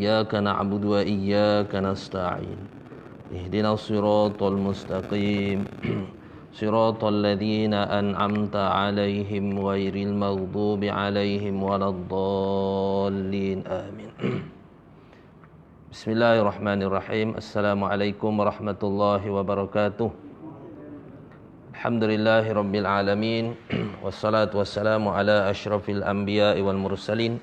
إياك نعبد وإياك نستعين اهدنا الصراط المستقيم صراط الذين أنعمت عليهم غير المغضوب عليهم ولا الضالين آمين. Bismillahirrahmanirrahim. Assalamualaikum warahmatullahi wabarakatuh. Alhamdulillahirabbil alamin. Wassalatu wassalamu ala asyrafil anbiya'i wal mursalin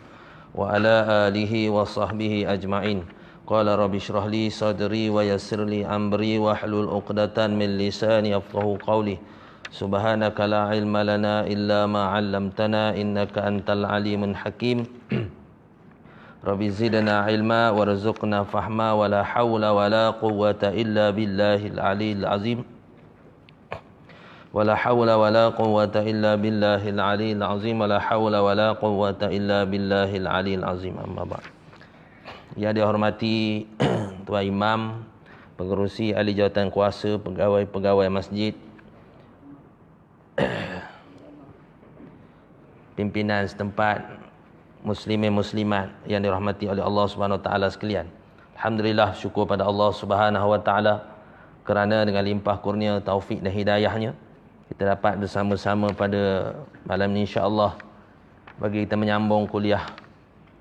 wa ala alihi wa sahbihi ajma'in. Qala rabbi shrah li sadri wa yassir li amri wa hlul 'uqdatan min lisani yafqahu qawli. Subhanaka la ilma lana illa ma 'allamtana innaka antal alimul hakim. Rabbi zidna ilma warzuqna fahma wa la hawla wa la quwwata illa billahil aliyil azim. Wa la hawla wa la quwwata illa billahil aliyil azim. Wa la hawla wa la quwwata illa billahil aliyil azim. Amma ba'd. Yang dihormati Tuan Imam, pengerusi ahli jawatan kuasa, pegawai-pegawai masjid, pimpinan setempat, muslimin muslimat yang dirahmati oleh Allah Subhanahu wa taala sekalian. Alhamdulillah, syukur pada Allah Subhanahu wa taala kerana dengan limpah kurnia, taufik dan hidayahnya kita dapat bersama-sama pada malam ini insya-Allah bagi kita menyambung kuliah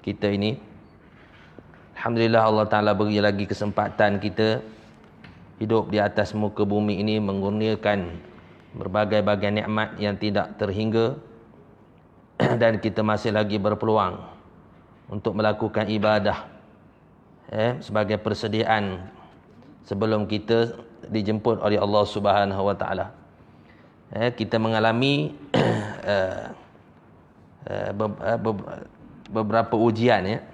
kita ini. Alhamdulillah, Allah taala beri lagi kesempatan kita hidup di atas muka bumi ini mengurniakan berbagai-bagai nikmat yang tidak terhingga. Dan kita masih lagi berpeluang untuk melakukan ibadah sebagai persediaan sebelum kita dijemput oleh Allah Subhanahu wa taala. Kita mengalami beberapa ujian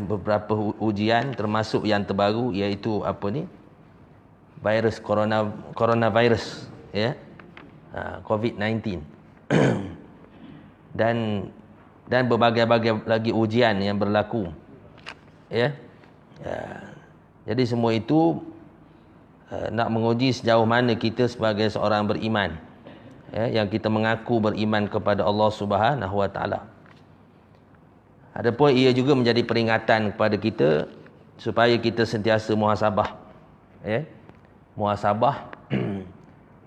beberapa ujian, termasuk yang terbaru iaitu virus coronavirus COVID-19 dan berbagai-bagai lagi ujian yang berlaku jadi semua itu nak menguji sejauh mana kita sebagai seorang beriman yang kita mengaku beriman kepada Allah Subhanahu wa taala. Adapun ia juga menjadi peringatan kepada kita supaya kita sentiasa muhasabah muhasabah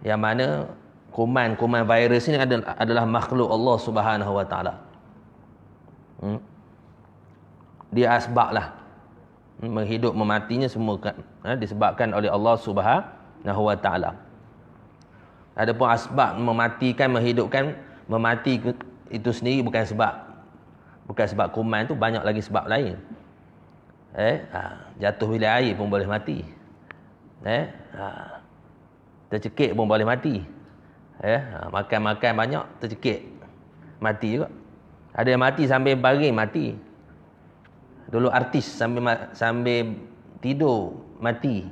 yang mana kuman virus ini adalah makhluk Allah Subhanahu wa taala. Dia asbablah menghidup mematinya semua disebabkan oleh Allah Subhanahu wa taala. Adapun asbab mematikan, menghidupkan, memati itu sendiri bukan sebab kuman, tu banyak lagi sebab lain. Jatuh bilik air pun boleh mati. Tercekik pun boleh mati. Makan banyak tercekik mati juga. Ada yang mati sambil baring mati. Dulu artis sambil tidur mati.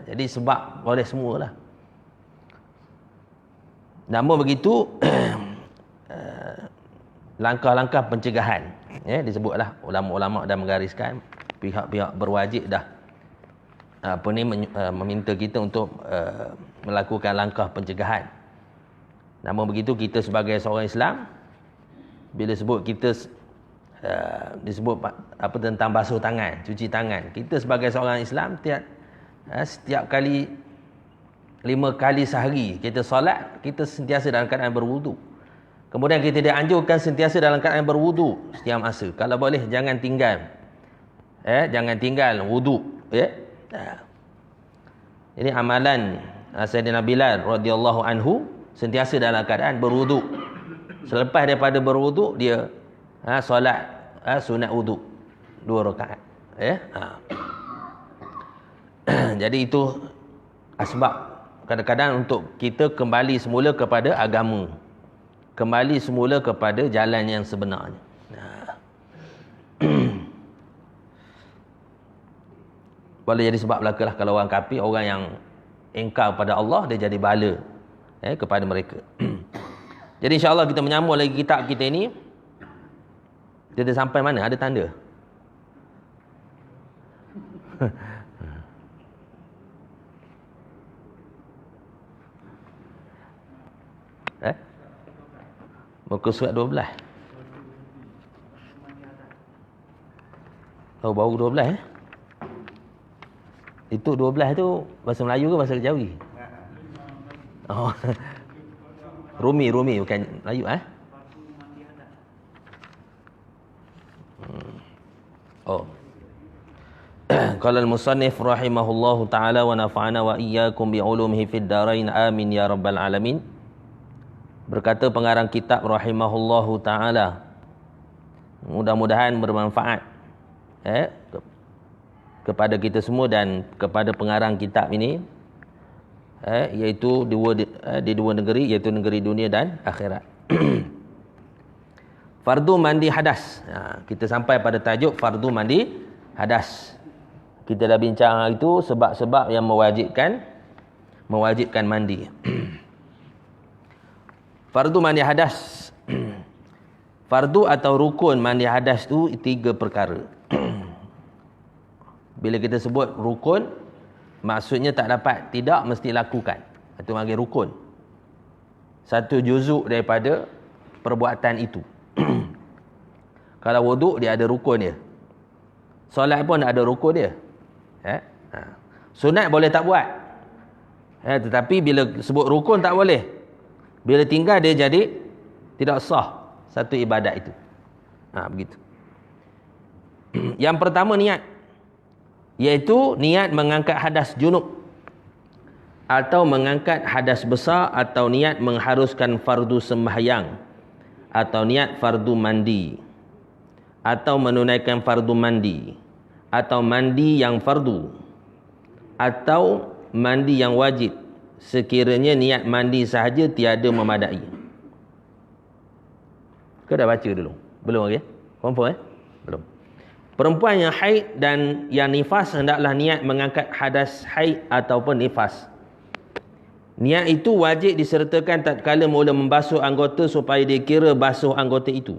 Jadi sebab boleh semualah. Namun begitu langkah-langkah pencegahan disebutlah ulama-ulama dah menggariskan, pihak-pihak berwajib dah meminta kita untuk melakukan langkah pencegahan. Namun begitu kita sebagai seorang Islam, bila disebut tentang basuh tangan, cuci tangan, kita sebagai seorang Islam setiap kali 5 kali sehari kita solat, kita sentiasa dalam keadaan berwudu. Kemudian kita dianjurkan sentiasa dalam keadaan berwudu setiap masa. Kalau boleh jangan tinggal wudu Ini amalan Sayyidina Bilal radhiyallahu anhu, sentiasa dalam keadaan berwudu. Selepas daripada berwudu dia solat sunat wudu 2 rakaat. Jadi itu asbab kadang-kadang untuk kita kembali semula kepada agama, kembali semula kepada jalan yang sebenarnya. Boleh jadi sebab belakalah kalau orang kafir, orang yang ingkar pada Allah, dia jadi bala kepada mereka. Jadi insya-Allah kita menyambung lagi kitab kita ini. Kita sampai mana? Ada tanda? Muka surat 12. Oh, baru 12 eh? Itu 12 tu bahasa Melayu ke bahasa Jawi? Oh. Rumi bukan Melayu eh? Oh. Qala al-musannif rahimahullahu taala wa nafa'ana wa iyyakum bi ulumihi fid dharain amin ya rabbal alamin. Berkata pengarang kitab rahimahullahu taala, mudah-mudahan bermanfaat kepada kita semua dan kepada pengarang kitab ini, iaitu di dua negeri, iaitu negeri dunia dan akhirat. Fardu mandi hadas. Kita sampai pada tajuk fardu mandi hadas. Kita dah bincang itu sebab-sebab yang mewajibkan mandi. Fardu mandi hadas. Fardu atau rukun mandi hadas tu 3 perkara. Bila kita sebut rukun, maksudnya tidak mesti lakukan. Itu panggil rukun. Satu juzuk daripada perbuatan itu. Kalau wuduk dia ada rukun dia. Solat pun ada rukun dia. Sunat boleh tak buat. Tetapi bila sebut rukun tak boleh. Bila tinggal dia jadi tidak sah satu ibadat itu. Begitu. Yang pertama niat. Iaitu niat mengangkat hadas junub. Atau mengangkat hadas besar. Atau niat mengharuskan fardu sembahyang. Atau niat fardu mandi. Atau menunaikan fardu mandi. Atau mandi yang fardu. Atau mandi yang wajib. Sekiranya niat mandi sahaja tiada memadai. Kau dah baca dulu? Belum lagi? Confirm Belum. Perempuan yang haid dan yang nifas hendaklah niat mengangkat hadas haid ataupun nifas. Niat itu wajib disertakan tatkala mula membasuh anggota supaya dikira basuh anggota itu.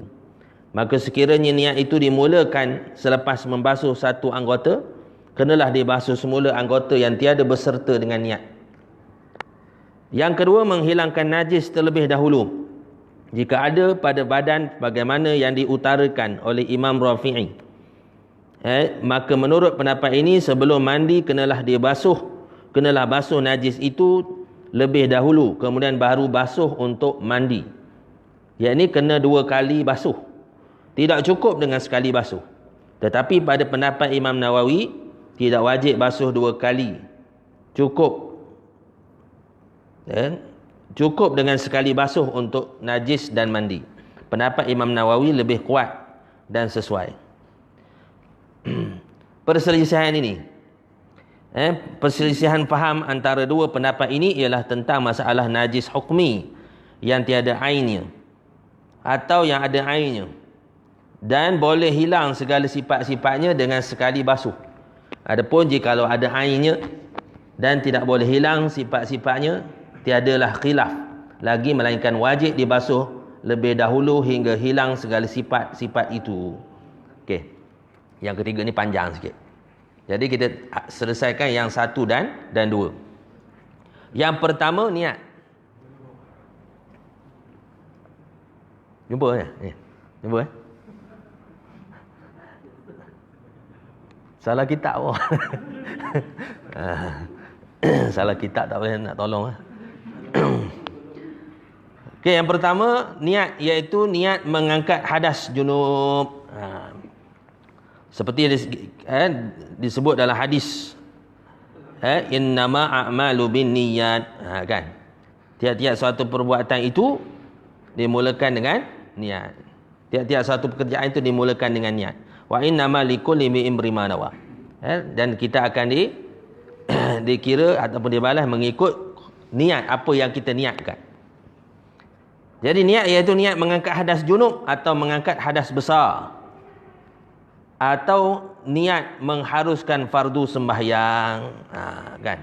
Maka sekiranya niat itu dimulakan selepas membasuh satu anggota, kenalah dibasuh semula anggota yang tiada berserta dengan niat. Yang kedua, menghilangkan najis terlebih dahulu. Jika ada pada badan bagaimana yang diutarakan oleh Imam Rafi'i. Maka menurut pendapat ini, sebelum mandi kenalah basuh najis itu lebih dahulu. Kemudian baru basuh untuk mandi. Yang ini kena 2 kali basuh. Tidak cukup dengan sekali basuh. Tetapi pada pendapat Imam Nawawi, tidak wajib basuh 2 kali. Cukup. Cukup dengan sekali basuh untuk najis dan mandi. Pendapat Imam Nawawi lebih kuat dan sesuai. Perselisihan ini. Perselisihan faham antara 2 pendapat ini ialah tentang masalah najis hukmi yang tiada ainnya. Atau yang ada ainnya. Dan boleh hilang segala sifat-sifatnya dengan sekali basuh. Adapun jikalau ada ainnya dan tidak boleh hilang sifat-sifatnya, tiadalah khilaf lagi melainkan wajib dibasuh lebih dahulu hingga hilang segala sifat-sifat itu. Okey. Yang ketiga ni panjang sikit. Jadi kita selesaikan yang 1 dan 2. Yang pertama niat. Jumpa ni? Jumpa Salah kitab pun. Salah kitab tak boleh nak tolong. Okey, yang pertama niat, iaitu niat mengangkat hadas junub. Seperti disebut dalam hadis. Innama a'malu binniyat. Kan? Tiap-tiap suatu perbuatan itu dimulakan dengan niat. Tiap-tiap suatu pekerjaan itu dimulakan dengan niat. Wa innama likulli imrin ma nawa. Dan kita akan dikira ataupun dibalas mengikut niat apa yang kita niatkan. Jadi niat iaitu niat mengangkat hadas junub atau mengangkat hadas besar. Atau niat mengharuskan fardu sembahyang. Kan?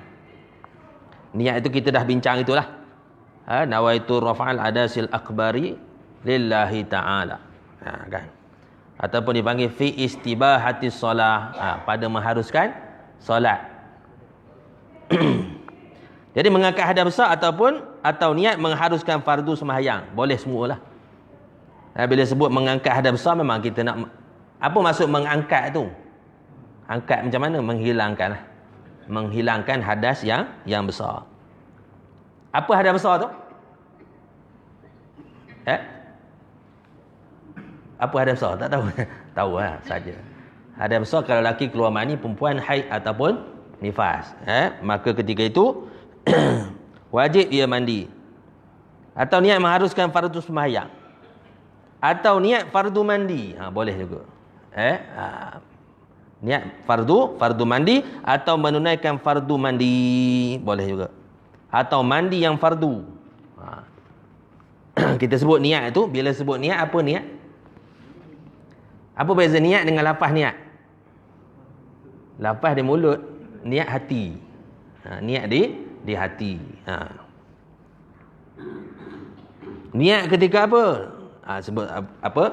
Niat itu kita dah bincang itulah. Nawaitu rafa'al adasil akbari lillahi ta'ala. Kan? Ataupun dipanggil fi istibahatis solah, pada mengharuskan solat. Jadi mengangkat hadas besar atau niat mengharuskan fardu sembahyang, boleh semualah. Bila sebut mengangkat hadas besar, memang kita nak, apa maksud mengangkat tu? Angkat macam mana? Menghilangkan hadas yang besar. Apa hadas besar tu? Apa hadas besar? Tak tahu. Tahu saja. Hadas besar kalau lelaki keluar mani, perempuan haid ataupun nifas. Maka ketika itu wajib dia mandi. Atau niat mengharuskan fardu sembahyang. Atau niat fardu mandi. Boleh juga. Niat fardu mandi atau menunaikan fardu mandi. Boleh juga. Atau mandi yang fardu. Kita sebut niat tu, bila sebut niat, apa niat? Apa beza niat dengan lafaz niat? Lafaz di mulut, niat hati. Niat di hati. Niat ketika apa? Sebut apa?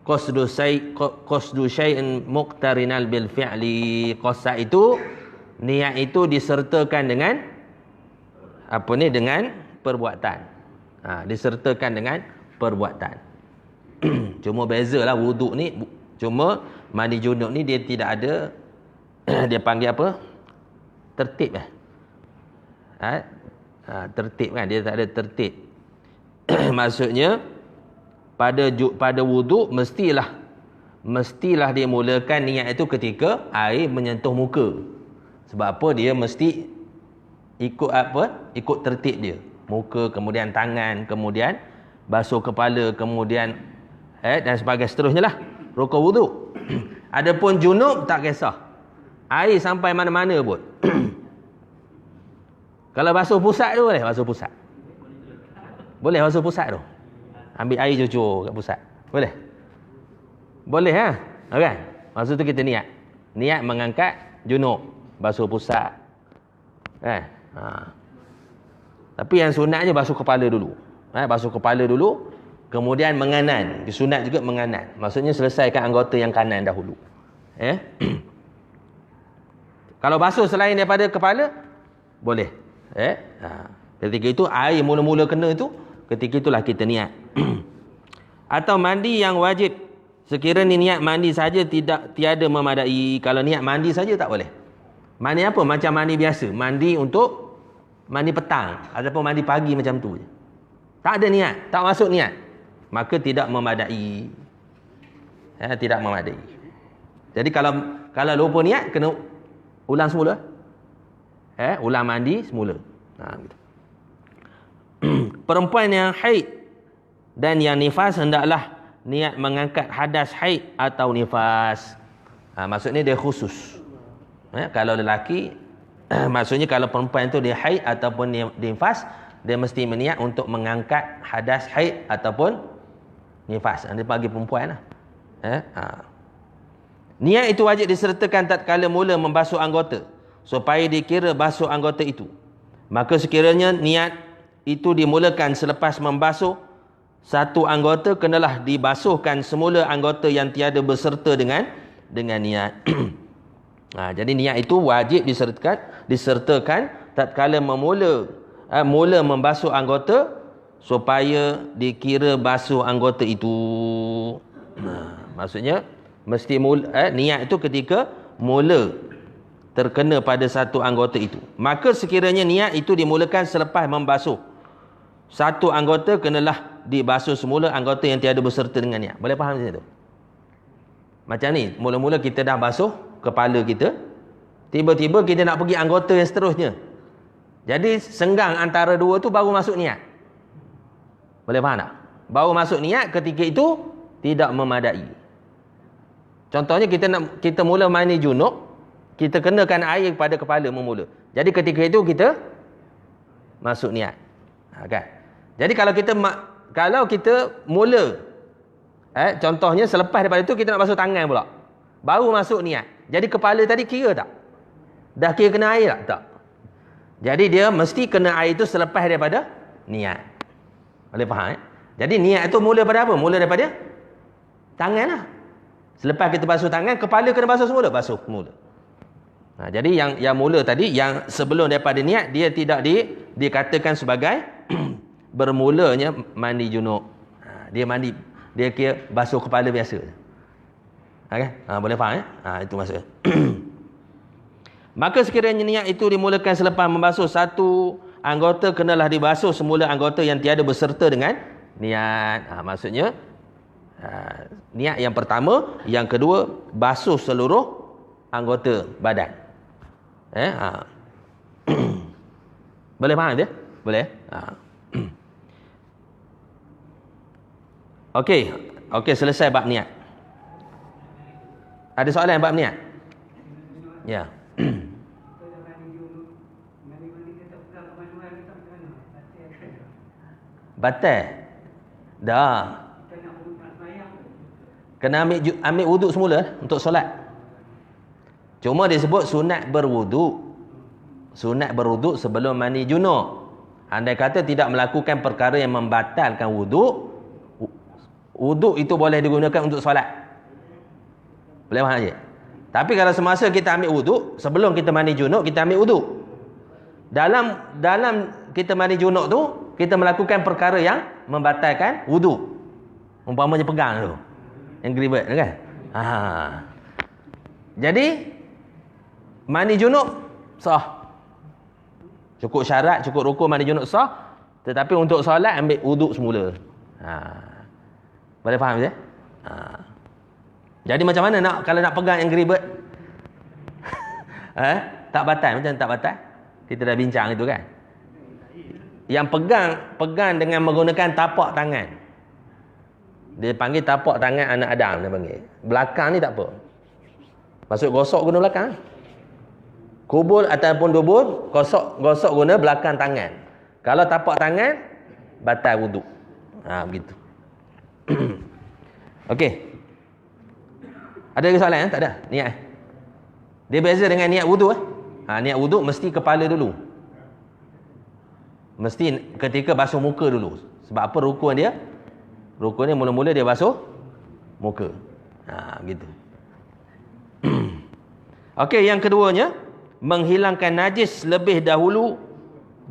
Qasdu syai'in muqtarinal bil fi'li. Qasad itu, niat itu disertakan dengan apa ni? Dengan perbuatan. Disertakan dengan perbuatan. Cuma bezalah wuduk ni, cuma mandi junub ni dia tidak ada dia panggil apa? Tertib tertib kan, dia tak ada tertib. Maksudnya pada wuduk mestilah dia mulakan niat itu ketika air menyentuh muka. Sebab apa? Dia mesti ikut tertib dia. Muka, kemudian tangan, kemudian basuh kepala, kemudian dan seterusnya lah. Rukun wuduk. Adapun junub tak kisah. Air sampai mana-mana pun. Kalau basuh pusat tu boleh basuh pusat. Boleh basuh pusat tu. Ambil air cucur kat pusat. Boleh? Boleh kan? Maksud tu kita niat. Niat mengangkat junub, basuh pusat. Kan? Tapi yang sunatnya basuh kepala dulu. Basuh kepala dulu, kemudian menganan. Sunat juga menganan. Maksudnya selesaikan anggota yang kanan dahulu. Kalau basuh selain daripada kepala, boleh. Ketika itu air mula-mula kena itu, ketika itulah kita niat. Atau mandi yang wajib. Sekiranya niat mandi saja tiada memadai. Kalau niat mandi saja tak boleh. Mandi apa? Macam mandi biasa. Mandi untuk mandi petang ataupun mandi pagi macam tu je. Tak ada niat, tak masuk niat, maka tidak memadai. Tidak memadai. Jadi kalau lupa niat, kena ulang semula. Ulang mandi semula. Gitu. Perempuan yang haid dan yang nifas hendaklah niat mengangkat hadas haid atau nifas. Maksudnya dia khusus. Kalau lelaki, maksudnya kalau perempuan itu dia haid ataupun dia nifas, dia mesti berniat untuk mengangkat hadas haid ataupun nifas. Dia panggil perempuan lah. Niat itu wajib disertakan tatkala mula membasuh anggota, supaya dikira basuh anggota itu. Maka sekiranya niat itu dimulakan selepas membasuh satu anggota, kenalah dibasuhkan semula anggota yang tiada berserta dengan niat. Jadi niat itu wajib disertakan tatkala mula membasuh anggota, supaya dikira basuh anggota itu. Maksudnya mesti niat itu ketika mula terkena pada satu anggota itu. Maka sekiranya niat itu dimulakan selepas membasuh satu anggota, kenalah dibasuh semula anggota yang tiada berserta dengan niat. Boleh faham macam tu? Macam ni, mula-mula kita dah basuh kepala kita, tiba-tiba kita nak pergi anggota yang seterusnya. Jadi senggang antara dua tu baru masuk niat. Boleh faham tak? Baru masuk niat ketika itu tidak memadai. Contohnya kita mula mandi junub, kita kenakan air pada kepala memula. Jadi ketika itu kita masuk niat. Kan? Jadi kalau kita mula, contohnya selepas daripada itu kita nak basuh tangan pula, baru masuk niat. Jadi kepala tadi kira tak? Dah kira kena air tak? Tak. Jadi dia mesti kena air itu selepas daripada niat. Boleh faham? Jadi niat itu mula pada apa? Mula daripada tangan lah. Selepas kita basuh tangan, kepala kena basuh semula? Basuh semula. Jadi yang mula tadi, yang sebelum daripada niat, dia tidak dikatakan sebagai bermulanya mandi junub. Dia kira basuh kepala biasa. Okay? Boleh faham itu maksudnya. Maka sekiranya niat itu dimulakan selepas membasuh satu anggota, kenalah dibasuh semula anggota yang tiada berserta dengan niat. Maksudnya niat yang pertama, yang kedua basuh seluruh anggota badan. Boleh faham dia? Boleh? Okey, selesai bab niat. Ada soalan bab niat? Ya. Batal. Dah. Kena ambil wuduk semula untuk solat. Cuma dia sebut sunat berwuduk. Sunat berwuduk sebelum mandi junub. Andai kata tidak melakukan perkara yang membatalkan wuduk, wuduk itu boleh digunakan untuk solat. Boleh faham je? Tapi kalau semasa kita ambil wuduk, sebelum kita mandi junub, kita ambil wuduk. Dalam kita mandi junub tu, kita melakukan perkara yang membatalkan wuduk. Umpamanya pegang tu. Yang geribet tu kan? Jadi, mandi junub sah. Cukup syarat, cukup rukun mandi junub sah. Tetapi untuk solat, ambil wuduk semula. Boleh faham je? Jadi macam mana kalau nak pegang yang geribet? Tak batal, macam tak batal? Kita dah bincang itu kan? Yang pegang dengan menggunakan tapak tangan. Dia panggil tapak tangan anak Adam, dia panggil. Belakang ni tak apa. Maksud gosok guna belakang. Kubur ataupun dubur, gosok guna belakang tangan. Kalau tapak tangan, batal wuduk. Begitu. Okey. Ada lagi soalan? Tak ada? Niat. Dia beza dengan niat wuduk. Niat wuduk mesti kepala dulu. Mesti ketika basuh muka dulu. Sebab apa rukun dia? Rukun dia mula-mula dia basuh muka. Begitu. Okey, yang keduanya, menghilangkan najis lebih dahulu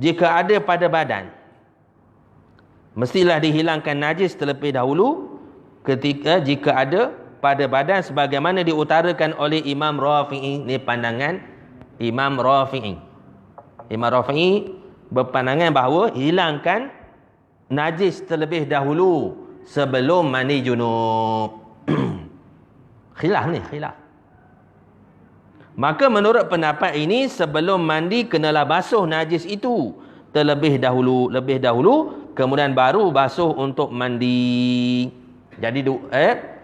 jika ada pada badan. Mestilah dihilangkan najis terlebih dahulu jika ada pada badan, sebagaimana diutarakan oleh Imam Rafi'i. Ini pandangan Imam Rafi'i. Imam Rafi'i berpandangan bahawa hilangkan najis terlebih dahulu sebelum mandi junub. Khilaf ni, khilaf. Maka menurut pendapat ini, sebelum mandi kenalah basuh najis itu terlebih dahulu, kemudian baru basuh untuk mandi. Jadi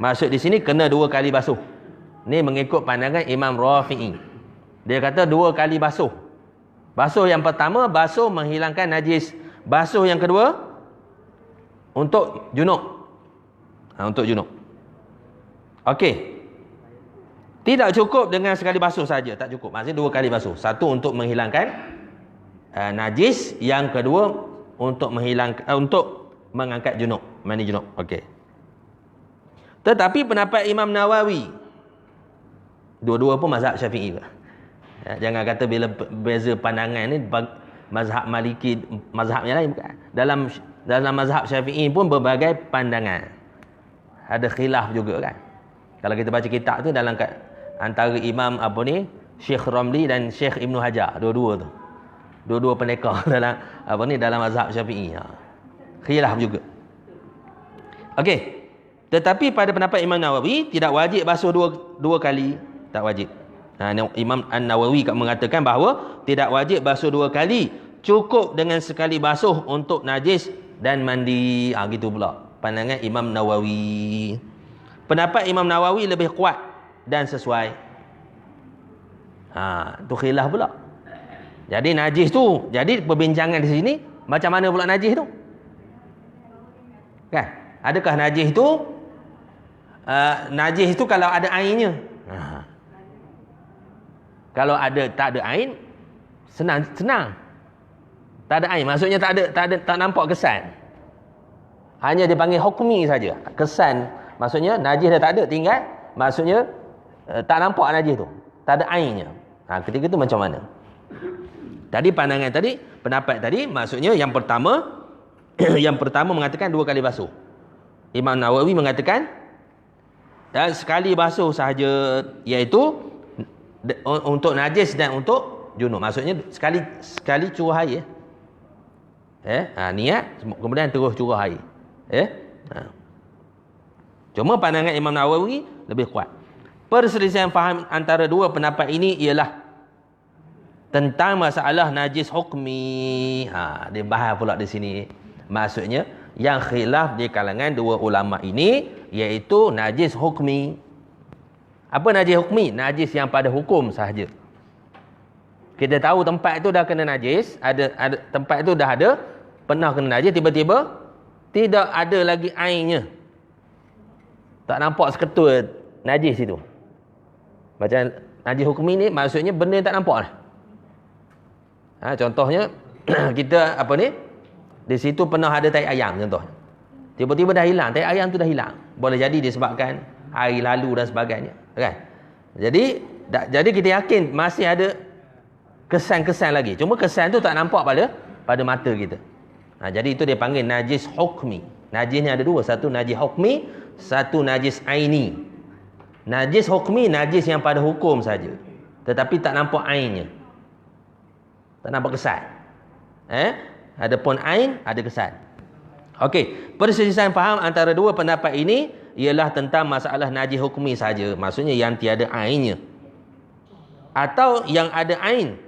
maksud di sini kena 2 kali basuh. Ni mengikut pandangan Imam Rafi'i. Dia kata 2 kali basuh. Basuh yang pertama basuh menghilangkan najis. Basuh yang kedua untuk junub. Untuk junub. Okey. Tidak cukup dengan sekali basuh saja, tak cukup. Maksudnya 2 kali basuh. Satu untuk menghilangkan najis, yang kedua untuk mengangkat junub, mandi junub. Okey. Tetapi pendapat Imam Nawawi, dua-dua pun mazhab Syafi'i. Jangan kata bila beza pandangan ni mazhab Maliki, mazhab yang lain, bukan. Dalam mazhab Syafi'i pun berbagai pandangan. Ada khilaf juga kan. Kalau kita baca kitab tu dalam antara Imam Syekh Ramli dan Syekh Ibnu Hajar, dua-dua tu. Dua-dua pendekar dalam mazhab Syafi'i. Khilaf juga. Okey. Tetapi pada pendapat Imam Nawawi tidak wajib basuh dua kali, tak wajib. Imam An-Nawawi mengatakan bahawa tidak wajib basuh 2 kali, cukup dengan sekali basuh untuk najis dan mandi. Gitu pula pandangan Imam Nawawi. Pendapat Imam Nawawi lebih kuat dan sesuai. Tu khilaf pula. Jadi najis tu, jadi perbincangan di sini macam mana pula najis tu? Kan? Adakah najis tu najis itu kalau ada airnya? Kalau tak ada air, senang. Tak ada air, maksudnya tak nampak kesan. Hanya dipanggil hukmi saja. Kesan, maksudnya najis dah tak ada, tinggal maksudnya tak nampak najis tu. Tak ada airnya. Ketika itu macam mana? Tadi pandangan tadi, pendapat tadi, maksudnya yang pertama mengatakan 2 kali basuh. Imam Nawawi mengatakan Dan sekali basuh sahaja, iaitu untuk najis dan untuk junub. Maksudnya sekali curah air. Niat kemudian terus curah air. Cuma pandangan Imam Nawawi lebih kuat. Perselisihan faham antara dua pendapat ini ialah tentang masalah najis hukmi. Dia bahas pula di sini. Maksudnya yang khilaf di kalangan dua ulama ini iaitu najis hukmi. Apa najis hukmi? Najis yang pada hukum sahaja. Kita tahu tempat itu dah kena najis, ada tempat itu dah ada pernah kena najis, tiba-tiba tidak ada lagi airnya. Tak nampak seketul najis itu. Macam najis hukmi ni maksudnya benda yang tak nampak lah. Contohnya kita di situ pernah ada tai ayam contohnya. Tiba-tiba dah hilang, tai ayam tu dah hilang. Boleh jadi disebabkan air lalu dan sebagainya, kan? Jadi kita yakin masih ada kesan-kesan lagi. Cuma kesan tu tak nampak pada mata kita. Jadi itu dia panggil najis hukmi. Najis ni ada dua, satu najis hukmi, satu najis aini. Najis hukmi najis yang pada hukum saja, tetapi tak nampak airnya. Tak nampak kesan. Adapun ain ada kesan. Okey, perselisihan faham antara dua pendapat ini ialah tentang masalah najis hukmi saja. Maksudnya yang tiada ainnya. Atau yang ada ain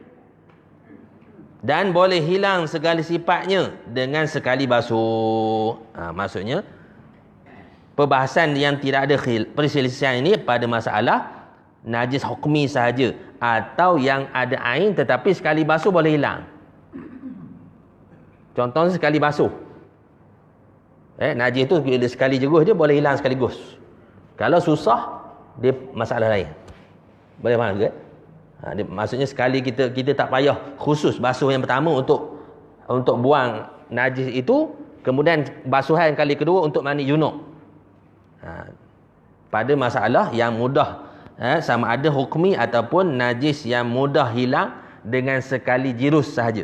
dan boleh hilang segala sifatnya dengan sekali basuh. Maksudnya perbahasan yang tidak ada perselisihan ini pada masalah najis hukmi sahaja atau yang ada ain tetapi sekali basuh boleh hilang. Contohnya sekali basuh. Najis tu bila sekali jeruh je boleh hilang sekaligus. Kalau susah, dia masalah lain. Boleh faham ke? Maksudnya sekali kita tak payah khusus basuh yang pertama untuk buang najis itu, kemudian basuhan kali kedua untuk mandi junub. Pada masalah yang mudah, sama ada hukmi ataupun najis yang mudah hilang dengan sekali jirus sahaja.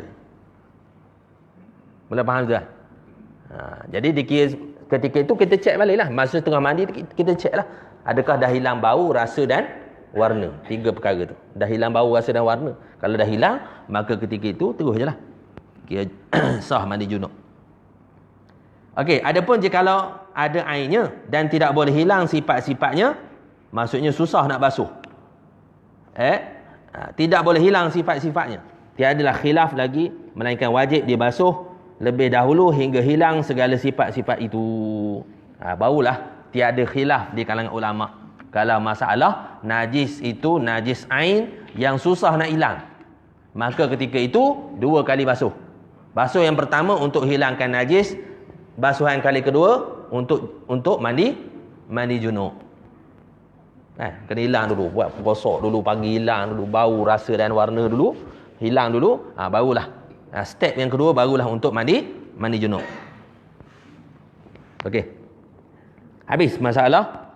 Boleh faham tak? Jadi ketika itu kita cek balik lah. Masa tengah mandi kita cek lah. Adakah dah hilang bau, rasa dan warna. 3 perkara tu. Dah hilang bau, rasa dan warna. Kalau dah hilang, maka ketika itu terus je lah. Kira sah mandi junub. Okey, adapun jikalau ada airnya dan tidak boleh hilang sifat-sifatnya, maksudnya susah nak basuh. Tidak boleh hilang sifat-sifatnya. Tiadalah khilaf lagi, melainkan wajib dibasuh lebih dahulu hingga hilang segala sifat-sifat itu. Barulah tiada khilaf di kalangan ulama. Kalau masalah najis itu najis ain yang susah nak hilang, maka ketika itu 2 kali basuh. Basuh yang pertama untuk hilangkan najis, basuhan kali kedua untuk mandi junub. Kena hilang dulu, buat gosok dulu, pagi hilang dulu bau, rasa dan warna dulu, hilang dulu, barulah step yang kedua barulah untuk mandi junub. Okey. Habis masalah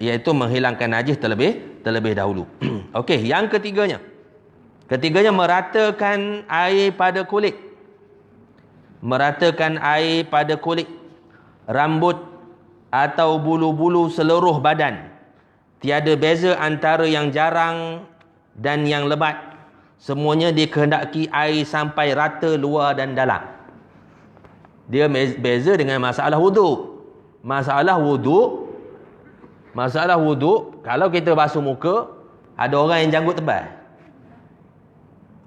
iaitu menghilangkan najis terlebih dahulu. Okey, yang ketiganya. Ketiganya meratakan air pada kulit. Meratakan air pada kulit, rambut atau bulu-bulu seluruh badan. Tiada beza antara yang jarang dan yang lebat. Semuanya dikehendaki air sampai rata luar dan dalam. Dia beza dengan masalah wuduk. Masalah wuduk, kalau kita basuh muka, ada orang yang janggut tebal.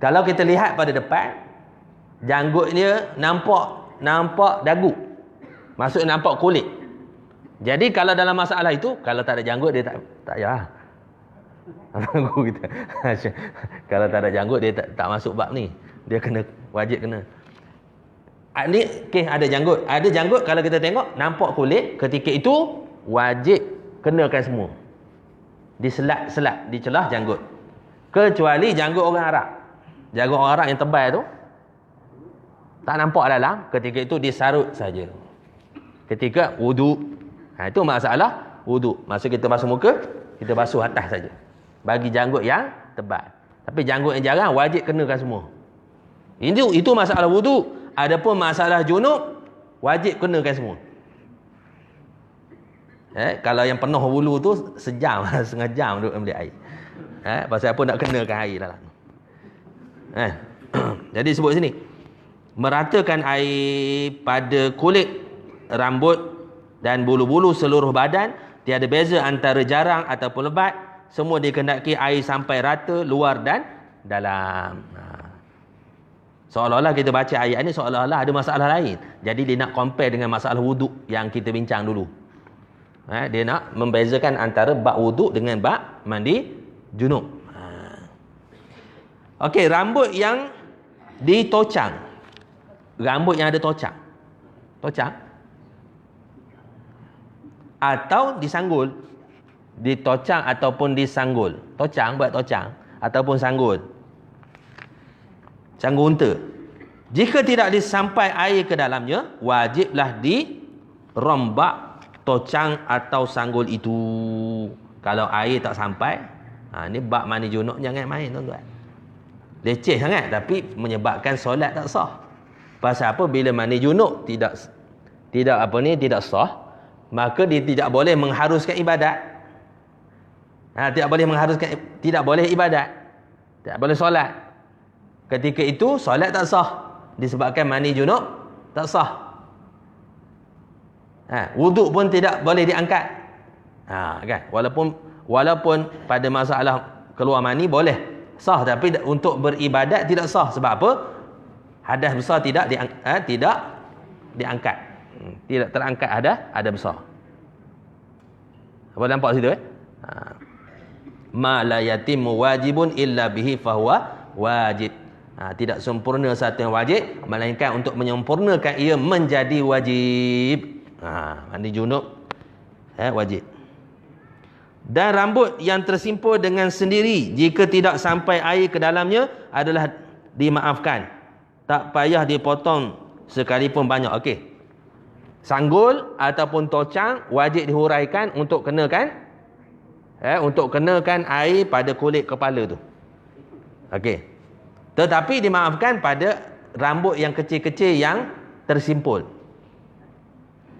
Kalau kita lihat pada depan, janggut dia nampak dagu. Maksudnya nampak kulit. Jadi kalau dalam masalah itu, kalau tak ada janggut dia tak payah. Kita. Kalau tak ada janggut dia tak masuk bab ni. Dia wajib kena. Ni ada janggut. Ada janggut kalau kita tengok nampak kulit, ketika itu wajib kenakan semua. Diselat, dicelah janggut. Kecuali janggut orang Arab. Janggut orang Arab yang tebal tu tak nampak dalam, ketika itu disarut saja. Ketika wuduk. Itu masalah wuduk. Masa kita basuh muka, kita basuh atas saja. Bagi janggut yang tebal. Tapi janggut yang jarang wajib kenakan semua. Itu masalah wuduk. Adapun masalah junub wajib kenakan semua. Kalau yang penuh wulu tu sejam, setengah jam duduk ambil air. Pasal apa nak kenakan air dalam. Jadi sebut sini, meratakan air pada kulit, rambut dan bulu-bulu seluruh badan, tiada beza antara jarang ataupun lebat, semua dikehendaki air sampai rata luar dan dalam. Seolah-olah kita baca ayat ni seolah-olah ada masalah lain. Jadi dia nak compare dengan masalah wuduk yang kita bincang dulu. Dia nak membezakan antara bab wuduk dengan bab mandi junub. Okey, rambut yang ditocang. Rambut yang ada tocang. Tocang. Atau disanggul. Ditocang ataupun disanggul. Tocang, buat tocang. Ataupun sanggul. Sanggul unta. Jika tidak disampai air ke dalamnya, wajiblah dirombak tocang atau sanggul itu. Kalau air tak sampai, ni bab mandi junub jangan main tuan-tuan. Leceh sangat tapi menyebabkan solat tak sah. Pasal apa? Bila mandi junub tidak sah, maka dia tidak boleh mengharuskan ibadat. Tidak boleh ibadat. Tak boleh solat. Ketika itu solat tak sah disebabkan mandi junub tak sah. Wuduk pun tidak boleh diangkat. Kan? Walaupun pada masalah keluar mani boleh sah, tapi untuk beribadat tidak sah. Sebab apa? Hadas besar tidak diangkat. Tidak terangkat hadas besar. Apa nampak situ Ma la yatimmu wajibun illa bihi fahuwa wajib. Tidak sempurna satu yang wajib, melainkan untuk menyempurnakan ia menjadi wajib. Mandi junub wajib. Dan rambut yang tersimpul dengan sendiri jika tidak sampai air ke dalamnya adalah dimaafkan. Tak payah dipotong sekalipun banyak. Okey. Sanggul ataupun tocang wajib dihuraikan untuk kenakan air pada kulit kepala tu. Okey. Tetapi dimaafkan pada rambut yang kecil-kecil yang tersimpul.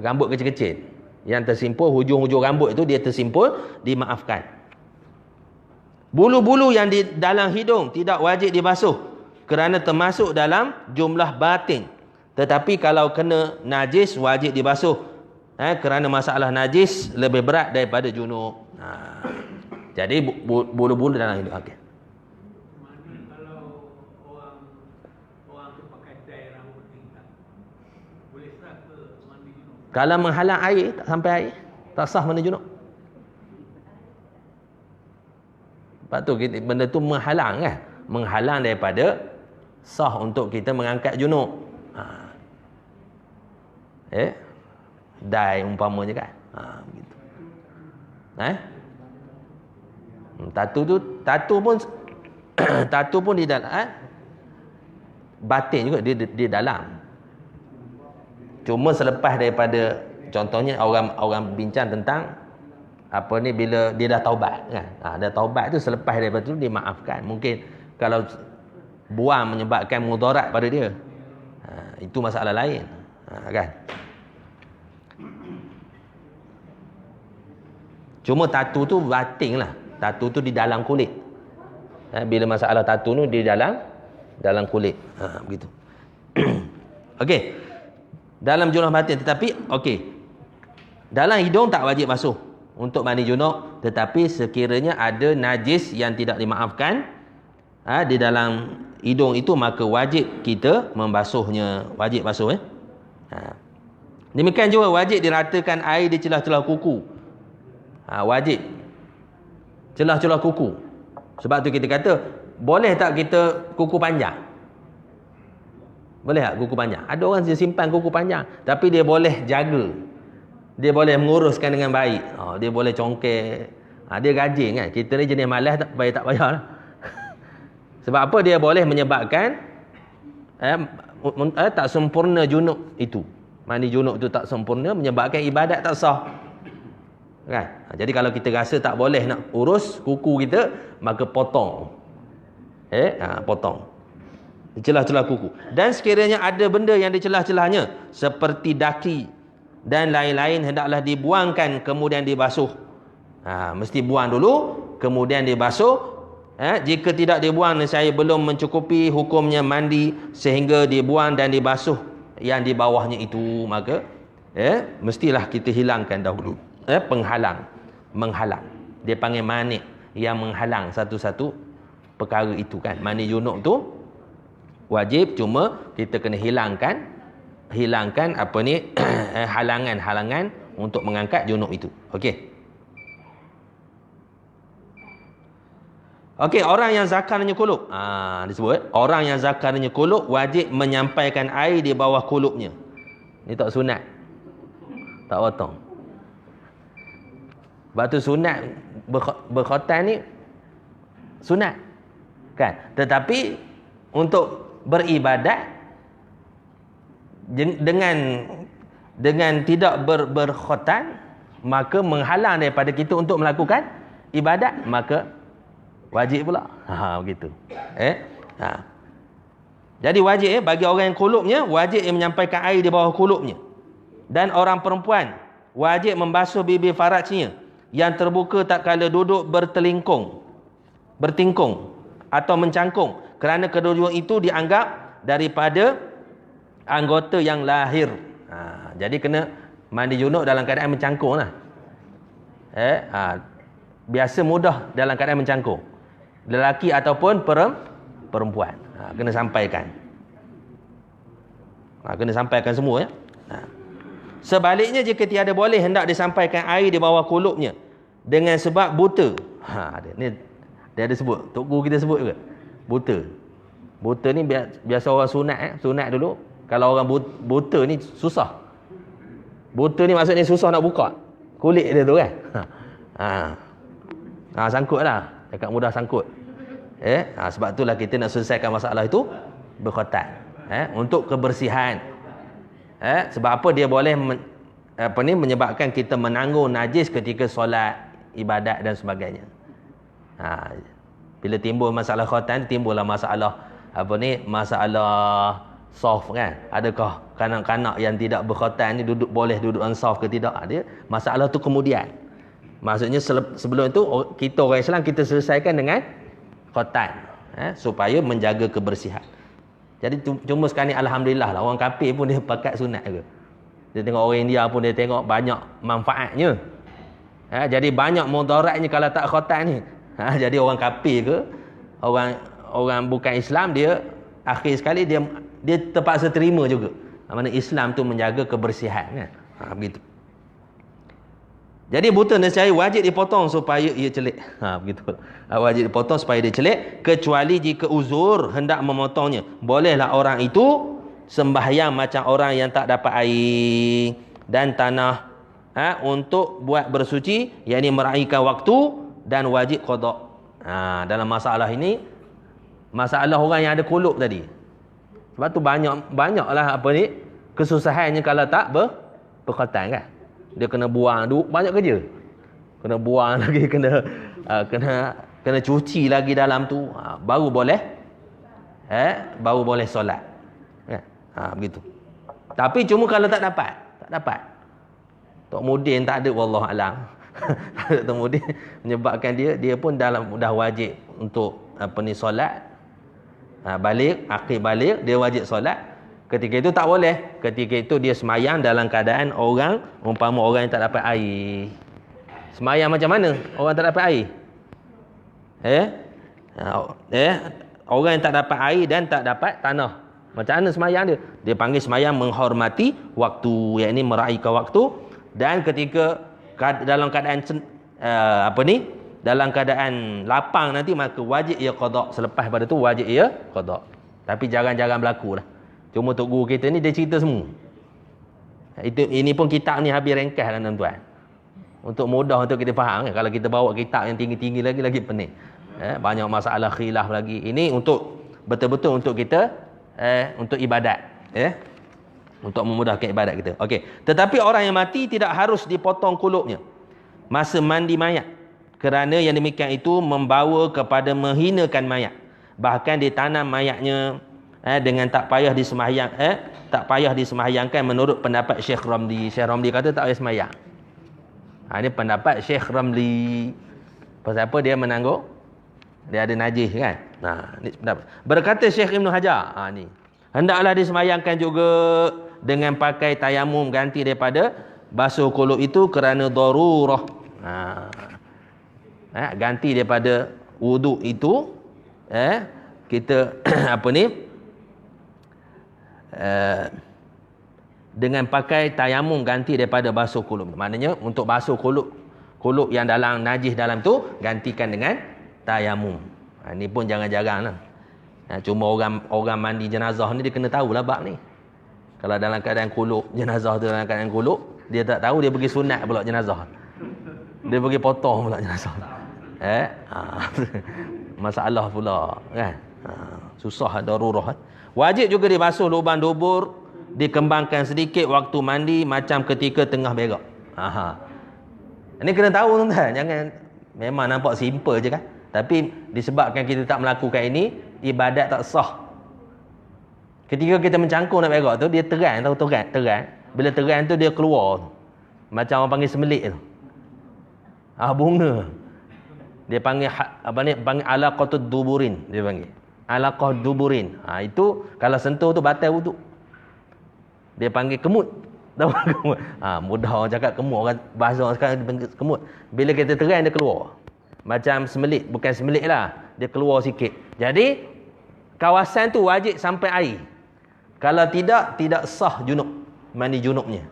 Rambut kecil-kecil yang tersimpul, hujung-hujung rambut itu dia tersimpul, dimaafkan. Bulu-bulu yang di dalam hidung tidak wajib dibasuh kerana termasuk dalam jumlah batin. Tetapi kalau kena najis wajib dibasuh. Kerana masalah najis lebih berat daripada junub. Jadi bulu-bulu dalam hidung. Okey. Kalau menghalang air, tak sampai air, tak sah mandi junub. Sebab tu benda tu menghalang kan? Menghalang daripada sah untuk kita mengangkat junub. Dai umpamanya kan. Begitu. Tatu pun di dalam batin juga di dalam. Cuma selepas daripada, contohnya orang bincang tentang bila dia dah taubat kan. Dah taubat tu, selepas daripada tu dimaafkan. Mungkin kalau buang menyebabkan mudarat pada dia, itu masalah lain. Kan. Cuma tatu tu batin lah. Tatu tu di dalam kulit. Bila masalah tatu tu di dalam kulit. Begitu. Okey. Dalam jumlah batin, tetapi dalam hidung tak wajib basuh untuk mandi junub, tetapi sekiranya ada najis yang tidak dimaafkan di dalam hidung itu, maka wajib kita membasuhnya. Wajib basuh. Demikian juga wajib diratakan air di celah-celah kuku. Wajib celah-celah kuku. Sebab tu kita kata, boleh tak kita kuku panjang? Boleh tak kuku panjang? Ada orang dia simpan kuku panjang, tapi dia boleh jaga. Dia boleh menguruskan dengan baik. Dia boleh congkek. Dia rajin kan. Kita ni jenis malas, tak payah lah. Sebab apa? Dia boleh menyebabkan tak sempurna junub itu. Mandi junub itu tak sempurna, menyebabkan ibadat tak sah. Kan? Jadi kalau kita rasa tak boleh nak urus kuku kita, maka potong. Potong di celah-celah kuku. Dan sekiranya ada benda yang di celah-celahnya seperti daki dan lain-lain hendaklah dibuangkan kemudian dibasuh. Mesti buang dulu kemudian dibasuh. Jika tidak dibuang nescaya belum mencukupi hukumnya mandi sehingga dibuang dan dibasuh yang di bawahnya itu, maka mestilah kita hilangkan dahulu penghalang, menghalang. Dia panggil mani, yang menghalang satu-satu perkara itu kan. Mani junub tu wajib, cuma kita kena hilangkan halangan untuk mengangkat junub itu. Okey, orang yang zakarnya kulub. Disebut orang yang zakarnya kulub wajib menyampaikan air di bawah kulubnya. Ni tak sunat. Tak potong. Batu sunat berkhotan ni sunat. Kan? Tetapi untuk beribadat dengan tidak berkhotan, maka menghalang daripada kita untuk melakukan ibadat, maka wajib pula. Begitu. Jadi wajib bagi orang yang kulubnya, wajib menyampaikan air di bawah kulubnya. Dan orang perempuan wajib membasuh bibir farajnya yang terbuka tak kala duduk bertingkung atau mencangkung, kerana kedua-dua itu dianggap daripada anggota yang lahir. Jadi kena mandi junub dalam keadaan mencangkung lah. Biasa mudah dalam keadaan mencangkung, lelaki ataupun perempuan. Kena sampaikan. Kena sampaikan semua ya. Sebaliknya, jika tiada boleh, hendak disampaikan air di bawah kulubnya dengan sebab buta. Dia ada sebut, Tok Guru kita sebut juga. Buta ni biasa orang sunat dulu. Kalau orang buta ni susah. Buta ni maksudnya susah nak buka kulit dia tu kan. Sangkut lah. Dekat mudah sangkut. Sebab itulah kita nak selesaikan masalah itu berkhotan. Untuk kebersihan. Sebab apa? Dia boleh menyebabkan kita menanggung najis ketika solat, ibadat dan sebagainya. Bila timbul masalah khotan, timbullah masalah masalah soft kan. Adakah kanak-kanak yang tidak berkhotan ni boleh duduk on soft ke tidak? Dia masalah tu kemudian. Maksudnya sebelum itu kita orang Islam kita selesaikan dengan khotan, supaya menjaga kebersihan. Jadi cuma sekarang ni alhamdulillah lah, orang kafir pun dia pakat sunat ke. Dia tengok orang India pun dia tengok banyak manfaatnya. Jadi banyak mudaratnya kalau tak khotan ni. Jadi orang kafir ke, orang bukan Islam, dia akhir sekali dia terpaksa terima juga. Mana Islam tu menjaga kebersihan kan. Begitu. Jadi buta nescaya wajib dipotong supaya ia celik. Begitu. Wajib dipotong supaya dia celik, kecuali jika uzur hendak memotongnya. Bolehlah orang itu sembahyang macam orang yang tak dapat air dan tanah untuk buat bersuci, yakni meraihkan waktu, dan wajib qada. Dalam masalah ini, masalah orang yang ada kulub tadi. Sebab tu banyaklah kesusahannya kalau tak berkhotan kan. Dia kena buang banyak kerja. Kena buang lagi, kena cuci lagi dalam tu, baru boleh solat. Begitu. Tapi cuma kalau tak dapat. Tok Mudin tak ada, wallahu alam. Tok Mudin menyebabkan dia pun dah wajib untuk solat. Akhir balik dia wajib solat. Ketika itu tak boleh. Ketika itu dia semayang dalam keadaan umpama orang yang tak dapat air. Semayang macam mana orang tak dapat air? Orang yang tak dapat air dan tak dapat tanah, macam mana semayang dia? Dia panggil semayang menghormati waktu, yakni meraihkan waktu. Dan ketika dalam keadaan dalam keadaan lapang nanti, maka wajib ia qada. Selepas pada tu wajib ia qada. Tapi jarang-jarang berlaku lah. Cuma Tok Guru kita ni dia cerita semua. Ini pun kitab ni habis ringkas lah tuan-tuan. Untuk mudah untuk kita faham kan. Kalau kita bawa kitab yang tinggi-tinggi lagi pening. Banyak masalah khilaf lagi. Ini untuk betul-betul untuk kita untuk ibadat. Untuk memudahkan ibadat kita. Okey. Tetapi orang yang mati tidak harus dipotong kulubnya masa mandi mayat, kerana yang demikian itu membawa kepada menghinakan mayat. Bahkan ditanam mayatnya dengan tak payah disembahyang tak payah disembahyangkan menurut pendapat Syekh Ramli. Syekh Ramli kata tak payah sembahyang. Ini pendapat Syekh Ramli. Pasal apa? Dia menanggung, dia ada najis kan. Ni pendapat. Berkata Syekh Ibn Hajar, ni hendaklah disembahyangkan juga dengan pakai tayamum ganti daripada basuh kulub itu kerana darurah. Ganti daripada wuduk itu, kita apa ni, dengan pakai tayamum ganti daripada basuh kulub. Maknanya untuk basuh kulub yang dalam najis dalam tu gantikan dengan tayamum. Ni pun jangan jarang lah. Cuma orang mandi jenazah ni dia kena tahulah bab ni. Kalau dalam keadaan kulub, jenazah tu dalam keadaan kulub, dia tak tahu, dia pergi sunat pula jenazah. Dia pergi potong pula jenazah. Masalah pula kan. Susah, darurah. Wajib juga dibasuh lubang dubur, dikembangkan sedikit waktu mandi macam ketika tengah berak. Ini kena tahu tuan-tuan. Jangan, memang nampak simple je kan. Tapi disebabkan kita tak melakukan ini, ibadat tak sah. Ketika kita mencangkung nak berak tu, dia teran, tahu teran. Bila teran tu dia keluar tu. Macam orang panggil semelik tu. Bunga. Dia panggil panggil alaqatud duburin, dia panggil. Alaqah duburin. Itu kalau sentuh tu batal wuduk. Dia panggil kemut. Tahu kemut? Mudah orang cakap kemut, orang bahasa orang sekarang panggil kemut. Bila kita teran dia keluar. Macam semelik, bukan semelik lah. Dia keluar sikit. Jadi kawasan tu wajib sampai air. Kalau tidak sah junub, mandi junubnya.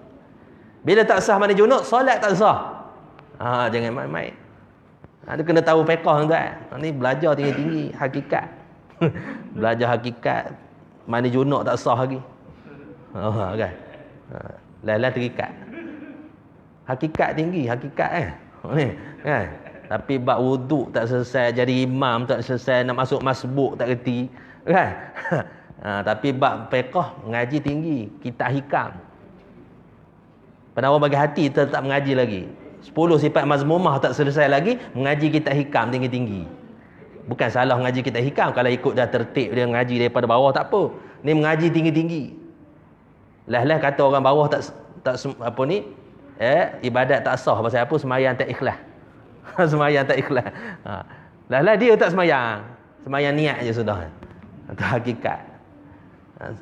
Bila tak sah mandi junub, solat tak sah. Jangan main-main. Dia kena tahu fiqh tuan-tuan. Ni belajar tinggi-tinggi hakikat. Belajar hakikat, mandi junub tak sah lagi. Kan? Lain-lain terikat. Hakikat tinggi, hakikat kan? Tapi bab wuduk tak selesai, jadi imam tak selesai, nak masuk masbuk tak reti kan. Tapi bab fiqh mengaji tinggi, kitab hikam. Penawar bagi hati tetap mengaji lagi. 10 sifat mazmumah tak selesai lagi, mengaji kitab hikam tinggi-tinggi. Bukan salah mengaji kitab hikam, kalau ikut dah tertib dia mengaji daripada bawah tak apa. Ni mengaji tinggi-tinggi. Lah kata orang bawah tak apa ni, ibadat tak sah pasal apa? Sembahyang tak ikhlas. Sembahyang tak ikhlas. Lah dia tak sembahyang. Sembahyang niat je sudah. Itu hakikat.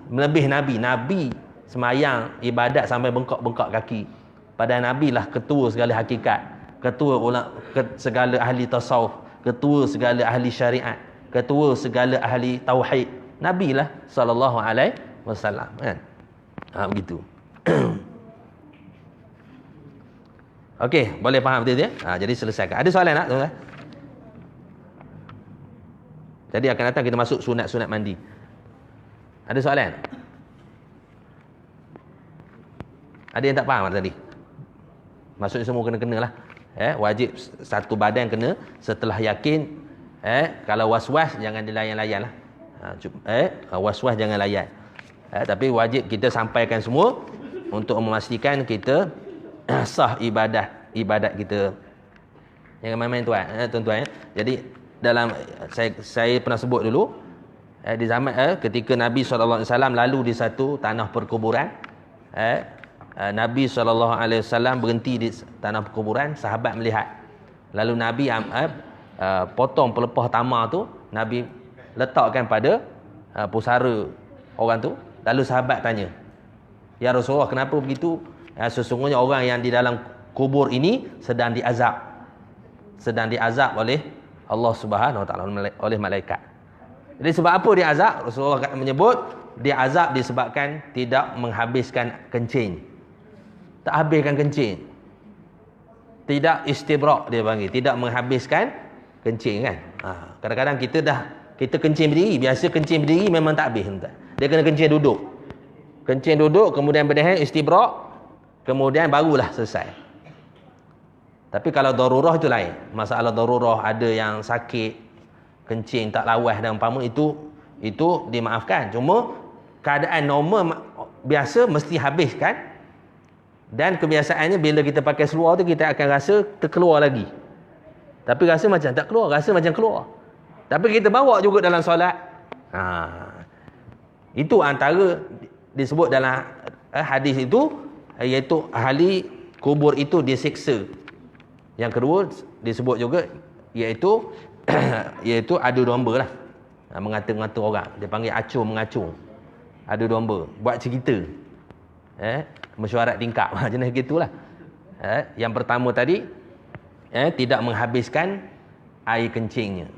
Melebih Nabi sembahyang ibadat sampai bengkak-bengkak kaki. Pada Nabi lah ketua segala hakikat, ketua segala ahli tasawuf, ketua segala ahli syariat, ketua segala ahli tauhid. Nabi lah sallallahu alaihi wasallam kan. Begitu. Okey, boleh faham betul ya? Jadi selesaikan. Ada soalan tak tuan-tuan? Jadi akan datang kita masuk sunat-sunat mandi. Ada soalan? Ada yang tak faham tadi? Maksudnya semua kena-kena lah. Wajib satu badan kena. Setelah yakin, kalau was-was jangan dilayan-layan lah. Was-was jangan layan. Tapi wajib kita sampaikan semua untuk memastikan kita sah ibadat kita. Jangan main-main tuan-tuan. Jadi dalam saya pernah sebut dulu, di zaman ketika Nabi SAW lalu di satu tanah perkuburan, Nabi SAW berhenti di tanah perkuburan, sahabat melihat. Lalu Nabi potong pelepah tamar tu, Nabi letakkan pada pusara orang tu. Lalu sahabat tanya, "Ya Rasulullah, kenapa begitu?" Sesungguhnya orang yang di dalam kubur ini sedang diazab. Sedang diazab oleh Allah Subhanahu Wa Taala, oleh malaikat. Jadi sebab apa diazab? Rasulullah menyebut diazab disebabkan tidak menghabiskan kencing. Tak habiskan kencing. Tidak istibrak dia panggil, tidak menghabiskan kencing kan. Kadang-kadang kita kencing berdiri, biasa kencing berdiri memang tak habis tuan. Dia kena kencing duduk. Kencing duduk, kemudian berdiri istibrak, kemudian barulah selesai. Tapi kalau darurah itu lain. Masalah darurah, ada yang sakit, kencing tak lawas dan umpama, itu dimaafkan. Cuma keadaan normal biasa mesti habiskan. Dan kebiasaannya bila kita pakai seluar tu, kita akan rasa terkeluar lagi. Tapi rasa macam tak keluar, rasa macam keluar. Tapi kita bawa juga dalam solat. Itu antara disebut dalam hadis itu, iaitu ahli kubur itu disiksa. Yang kedua disebut juga iaitu iaitu adu domba lah. Mengata-ngata orang, dia panggil acur mengacung, adu domba, buat cerita, mesyuarat tingkap, jenis gitulah. Yang pertama tadi, tidak menghabiskan air kencingnya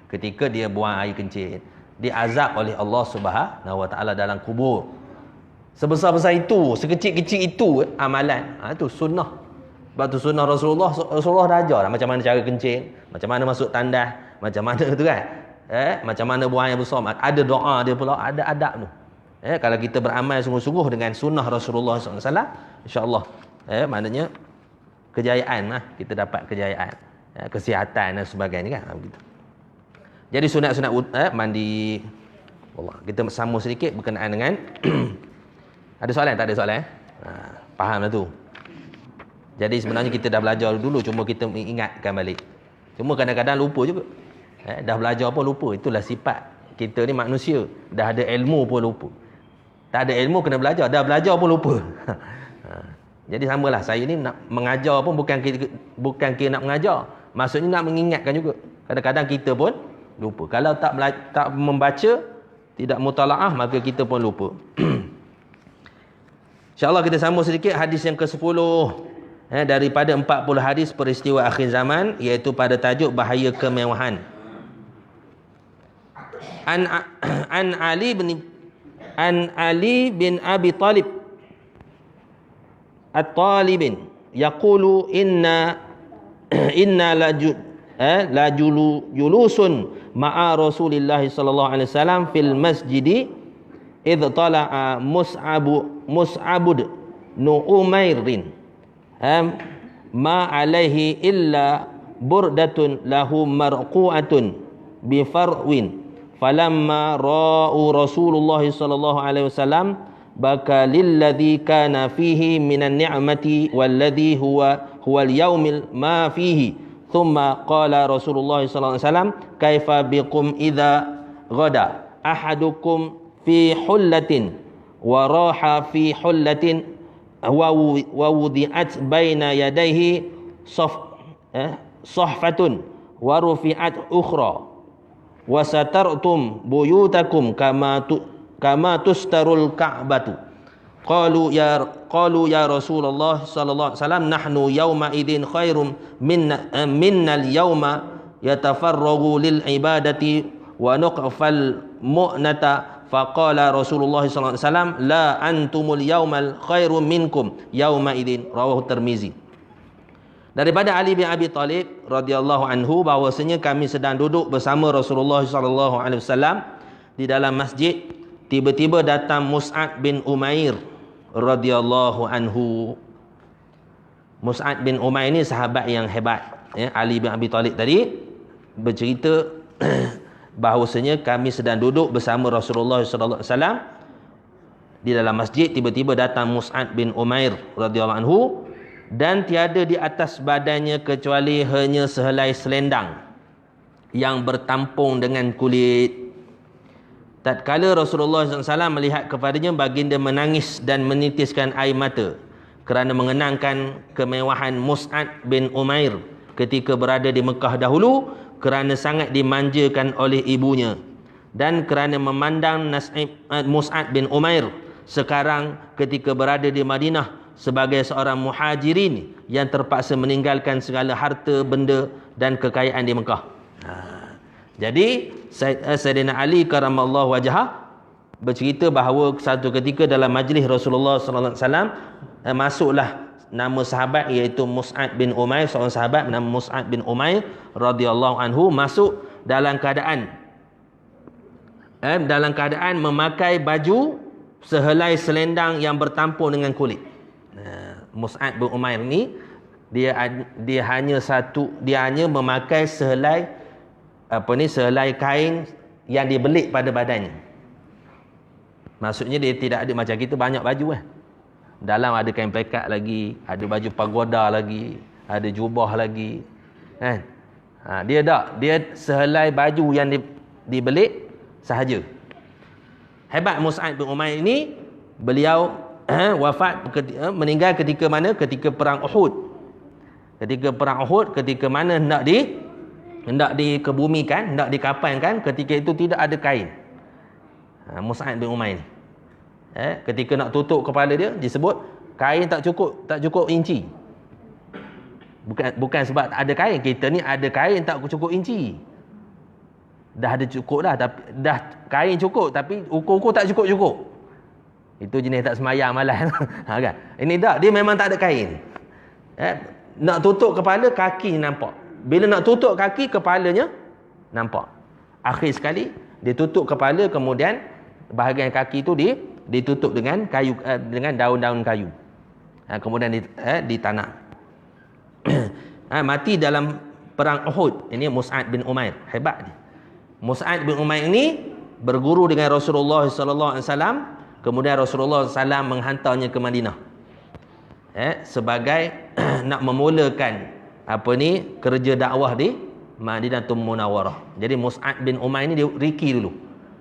ketika dia buang air kencing, diazab oleh Allah Subhanahu Wa Taala dalam kubur. Sebesar-besar itu, sekecil-kecil itu amalan. Itu sunnah. Sebab tu sunnah Rasulullah dah ajar lah macam mana cara kencing, macam mana masuk tandas, macam mana tu kan. Macam mana buang air besar. Ada doa dia pula, ada adab tu. Kalau kita beramal sungguh-sungguh dengan sunnah Rasulullah SAW, insya-Allah maknanya kejayaan lah, kita dapat kejayaan, kesihatan dan sebagainya kan. Begitu. Jadi sunat-sunat mandi, Allah, kita sambung sedikit berkenaan dengan ada soalan? Tak ada soalan? Fahamlah tu. Jadi sebenarnya kita dah belajar dulu, cuma kita ingatkan balik. Cuma kadang-kadang lupa juga. Dah belajar pun lupa. Itulah sifat kita ni manusia. Dah ada ilmu pun lupa. Tak ada ilmu kena belajar. Dah belajar pun lupa. Jadi samalah. Saya ni nak mengajar pun bukan kira nak mengajar. Maksudnya nak mengingatkan juga. Kadang-kadang kita pun lupa. Kalau tak membaca, tidak mutalaah, maka kita pun lupa. InsyaAllah kita sambung sedikit hadis yang ke-10 daripada 40 hadis peristiwa akhir zaman, iaitu pada tajuk bahaya kemewahan. An Ali bin Abi Talib at-Talibin yaqulu inna la julusun ma'a Rasulillah sallallahu alaihi wasallam fil masjidi idh tala'a Mus'abud Nu'umairin ma alaihi illa burdatun lahu marqu'atun bifarwin falamma ra'u Rasulullah sallallahu alaihi wasallam baka lilladhi kana fihi minan ni'mati walladhi huwa al-yawmil ma fihi thumma qala Rasulullah sallallahu alaihi wasallam kaifa bikum idza ghada ahadukum fi hullatin wa raha fi hullatin wa wudi'at baina yadayhi sahfatun wa rufi'at ukhra wa satartum buyutakum kama tustarul ka'batu qalu ya Rasulullah sallallahu alaihi wasallam nahnu yawma idzin khairum minna al-yawma yatafarragu lil ibadati wa nuqfal mu'nata faqala Rasulullah sallallahu alaihi wasallam la antumul yaumal khairum minkum yauma idzin, rawahu Tirmizi. Daripada Ali bin Abi Talib radhiyallahu anhu bahwasanya kami sedang duduk bersama Rasulullah sallallahu alaihi wasallam di dalam masjid, tiba-tiba datang Mus'ab bin Umair radhiyallahu anhu. Mus'ab bin Umair ini sahabat yang hebat, Ali bin Abi Talib tadi bercerita bahawasanya kami sedang duduk bersama Rasulullah sallallahu alaihi wasallam di dalam masjid, tiba-tiba datang Mus'ab bin Umair radhiyallahu anhu dan tiada di atas badannya kecuali hanya sehelai selendang yang bertampung dengan kulit. Tatkala Rasulullah SAW melihat kepadanya, baginda menangis dan menitiskan air mata kerana mengenangkan kemewahan Mus'ab bin Umair ketika berada di Mekah dahulu, kerana sangat dimanjakan oleh ibunya, dan kerana memandang nasib Mus'ab bin Umair sekarang ketika berada di Madinah sebagai seorang muhajirin yang terpaksa meninggalkan segala harta benda dan kekayaan di Mekah. Jadi Sayyidina Ali karamallahu wajhah bercerita bahawa satu ketika dalam majlis Rasulullah sallallahu alaihi wasallam masuklah nama sahabat iaitu Mus'ab bin Umair, seorang sahabat bernama Mus'ab bin Umair radhiyallahu anhu, masuk dalam keadaan memakai baju sehelai selendang yang bertampung dengan kulit. Mus'ab bin Umair ni dia hanya memakai sehelai kain yang dibelit pada badannya. Maksudnya dia tidak ada macam kita banyak baju Dalam ada kain plekat lagi, ada baju pagoda lagi, ada jubah lagi, kan? Dia sehelai baju yang dibelit sahaja. Hebat Mus'ab bin Umair ini, beliau wafat meninggal ketika mana? Ketika perang Uhud. Ketika perang Uhud, ketika mana hendak dikebumikan, hendak dikafankan, ketika itu tidak ada kain. Mus'ab bin Umair ni. Ketika nak tutup kepala dia disebut kain tak cukup inci. Bukan sebab tak ada kain, kita ni ada kain tak cukup inci. Dah ada cukup dah, tapi dah kain cukup tapi ukur-ukur tak cukup. Itu jenis tak semayang malas. Kan? Ini tak, dia memang tak ada kain. Nak tutup kepala, kaki nampak. Bila nak tutup kaki, kepalanya nampak. Akhir sekali dia tutup kepala, kemudian bahagian kaki itu ditutup dengan kayu, dengan daun-daun kayu. Kemudian ditanam. Mati dalam perang Uhud. Ini Mus'ab bin Umair, hebat dia. Mus'ab bin Umair ini berguru dengan Rasulullah sallallahu alaihi wasallam. Kemudian Rasulullah SAW menghantarnya ke Madinah. Sebagai nak memulakan kerja dakwah di Madinatul Munawwarah. Jadi Mus'ab bin Umair ni dia riki dulu.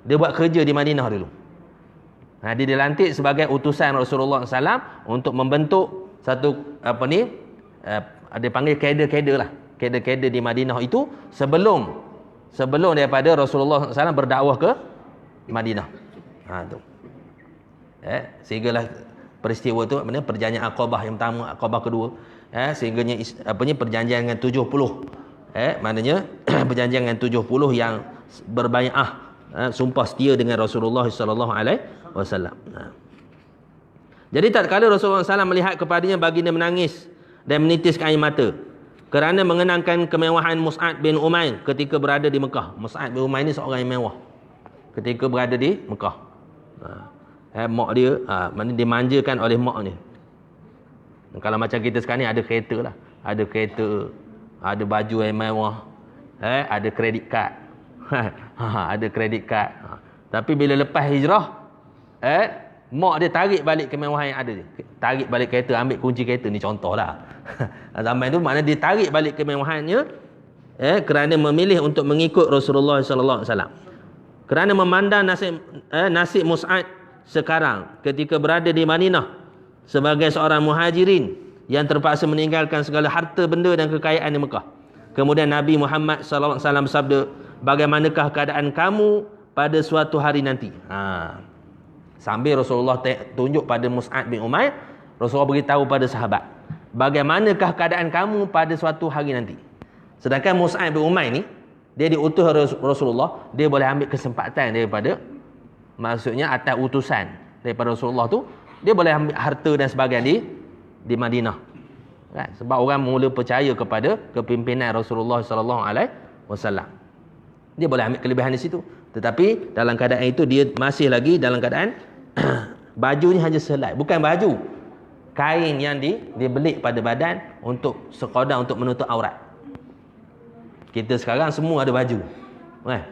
Dia buat kerja di Madinah dulu. Dia dilantik sebagai utusan Rasulullah SAW untuk membentuk satu dia panggil kader-kader lah. Kader-kader di Madinah itu sebelum daripada Rasulullah SAW berdakwah ke Madinah. Tu. Sehinggalah peristiwa tu perjanjian Aqabah yang pertama, Aqabah kedua, sehingganya perjanjian dengan 70, maknanya perjanjian dengan 70 yang berbai'ah, sumpah setia dengan Rasulullah sallallahu alaihi wasallam. Jadi tatkala Rasulullah SAW melihat kepadanya, baginda menangis dan menitiskan air mata kerana mengenangkan kemewahan Mus'ab bin Umair ketika berada di Mekah. Mus'ab bin Umair ni seorang yang mewah ketika berada di Mekah. Mak dia, mana dimanjakan oleh mak ni. Kalau macam kita sekarang ni ada kereta lah. Ada kereta, ada baju yang mewah, ada kredit kad. Ada kredit kad. Tapi bila lepas hijrah, mak dia tarik balik kemewahan yang ada dia. Tarik balik kereta, ambil kunci kereta. Ni contoh lah. Zaman tu mana dia tarik balik kemewahannya, kerana memilih untuk mengikut Rasulullah sallallahu alaihi wasallam. Kerana memandang nasib Mus'ab sekarang ketika berada di Madinah sebagai seorang muhajirin yang terpaksa meninggalkan segala harta benda dan kekayaan di Mekah. Kemudian Nabi Muhammad sallallahu alaihi wasallam bersabda, bagaimanakah keadaan kamu pada suatu hari nanti? Sambil Rasulullah tunjuk pada Mus'ab bin Umair, Rasulullah beritahu pada sahabat, bagaimanakah keadaan kamu pada suatu hari nanti? Sedangkan Mus'ab bin Umair ni, dia diutus Rasulullah, dia boleh ambil kesempatan daripada, maksudnya atas utusan daripada Rasulullah tu, dia boleh ambil harta dan sebagainya di Madinah. Kan? Sebab orang mula percaya kepada kepimpinan Rasulullah sallallahu alaihi wasallam. Dia boleh ambil kelebihan di situ. Tetapi dalam keadaan itu dia masih lagi dalam keadaan bajunya hanya selai, bukan baju, kain yang dibelit pada badan untuk sekadar untuk menutup aurat. Kita sekarang semua ada baju. Kan?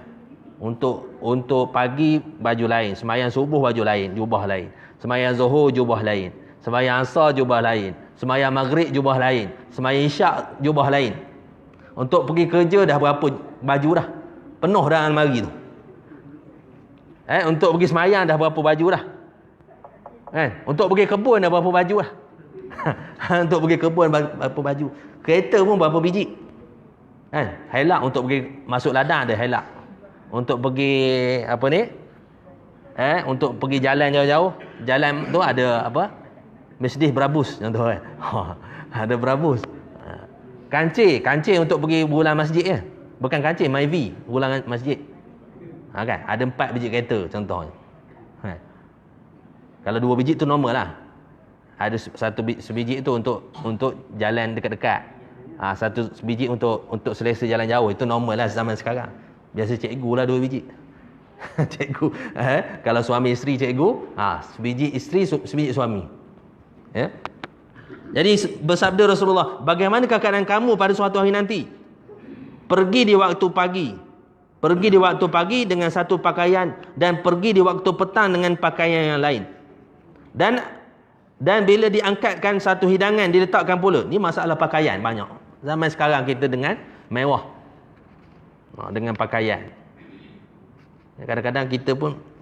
Untuk pagi baju lain, sembahyang subuh baju lain, jubah lain, sembahyang zuhur jubah lain, sembahyang asar jubah lain, sembahyang maghrib jubah lain, sembahyang isyak jubah lain. Untuk pergi kerja dah berapa baju dah, penuh dah almari tu. Untuk pergi sembahyang dah berapa baju dah. Untuk pergi kebun dah berapa baju dah. Untuk pergi kebun berapa baju. Kereta pun berapa biji. Helak untuk pergi masuk ladang ada helak. Untuk pergi untuk pergi jalan jauh-jauh, jalan tu ada Mercedes Brabus contoh kan. Ada Brabus. Kancing untuk pergi bulan masjid ya. Bukan kancing, Myvi, bulan masjid. Kan? Ada 4 biji kereta contohnya. Kalau 2 biji tu normal lah. Ada sebiji itu untuk jalan dekat-dekat. Satu biji untuk selesa jalan jauh, itu normal lah zaman sekarang. Biasa cikgu lah 2 biji. Cikgu. Kalau suami isteri cikgu, sebiji isteri, sebiji suami. Ya. Jadi bersabda Rasulullah, bagaimanakah keadaan kamu pada suatu hari nanti? Pergi di waktu pagi. Pergi di waktu pagi dengan satu pakaian, dan pergi di waktu petang dengan pakaian yang lain. Dan bila diangkatkan satu hidangan, diletakkan pula. Ni masalah pakaian banyak. Zaman sekarang kita dengan mewah. Dengan pakaian. Kadang-kadang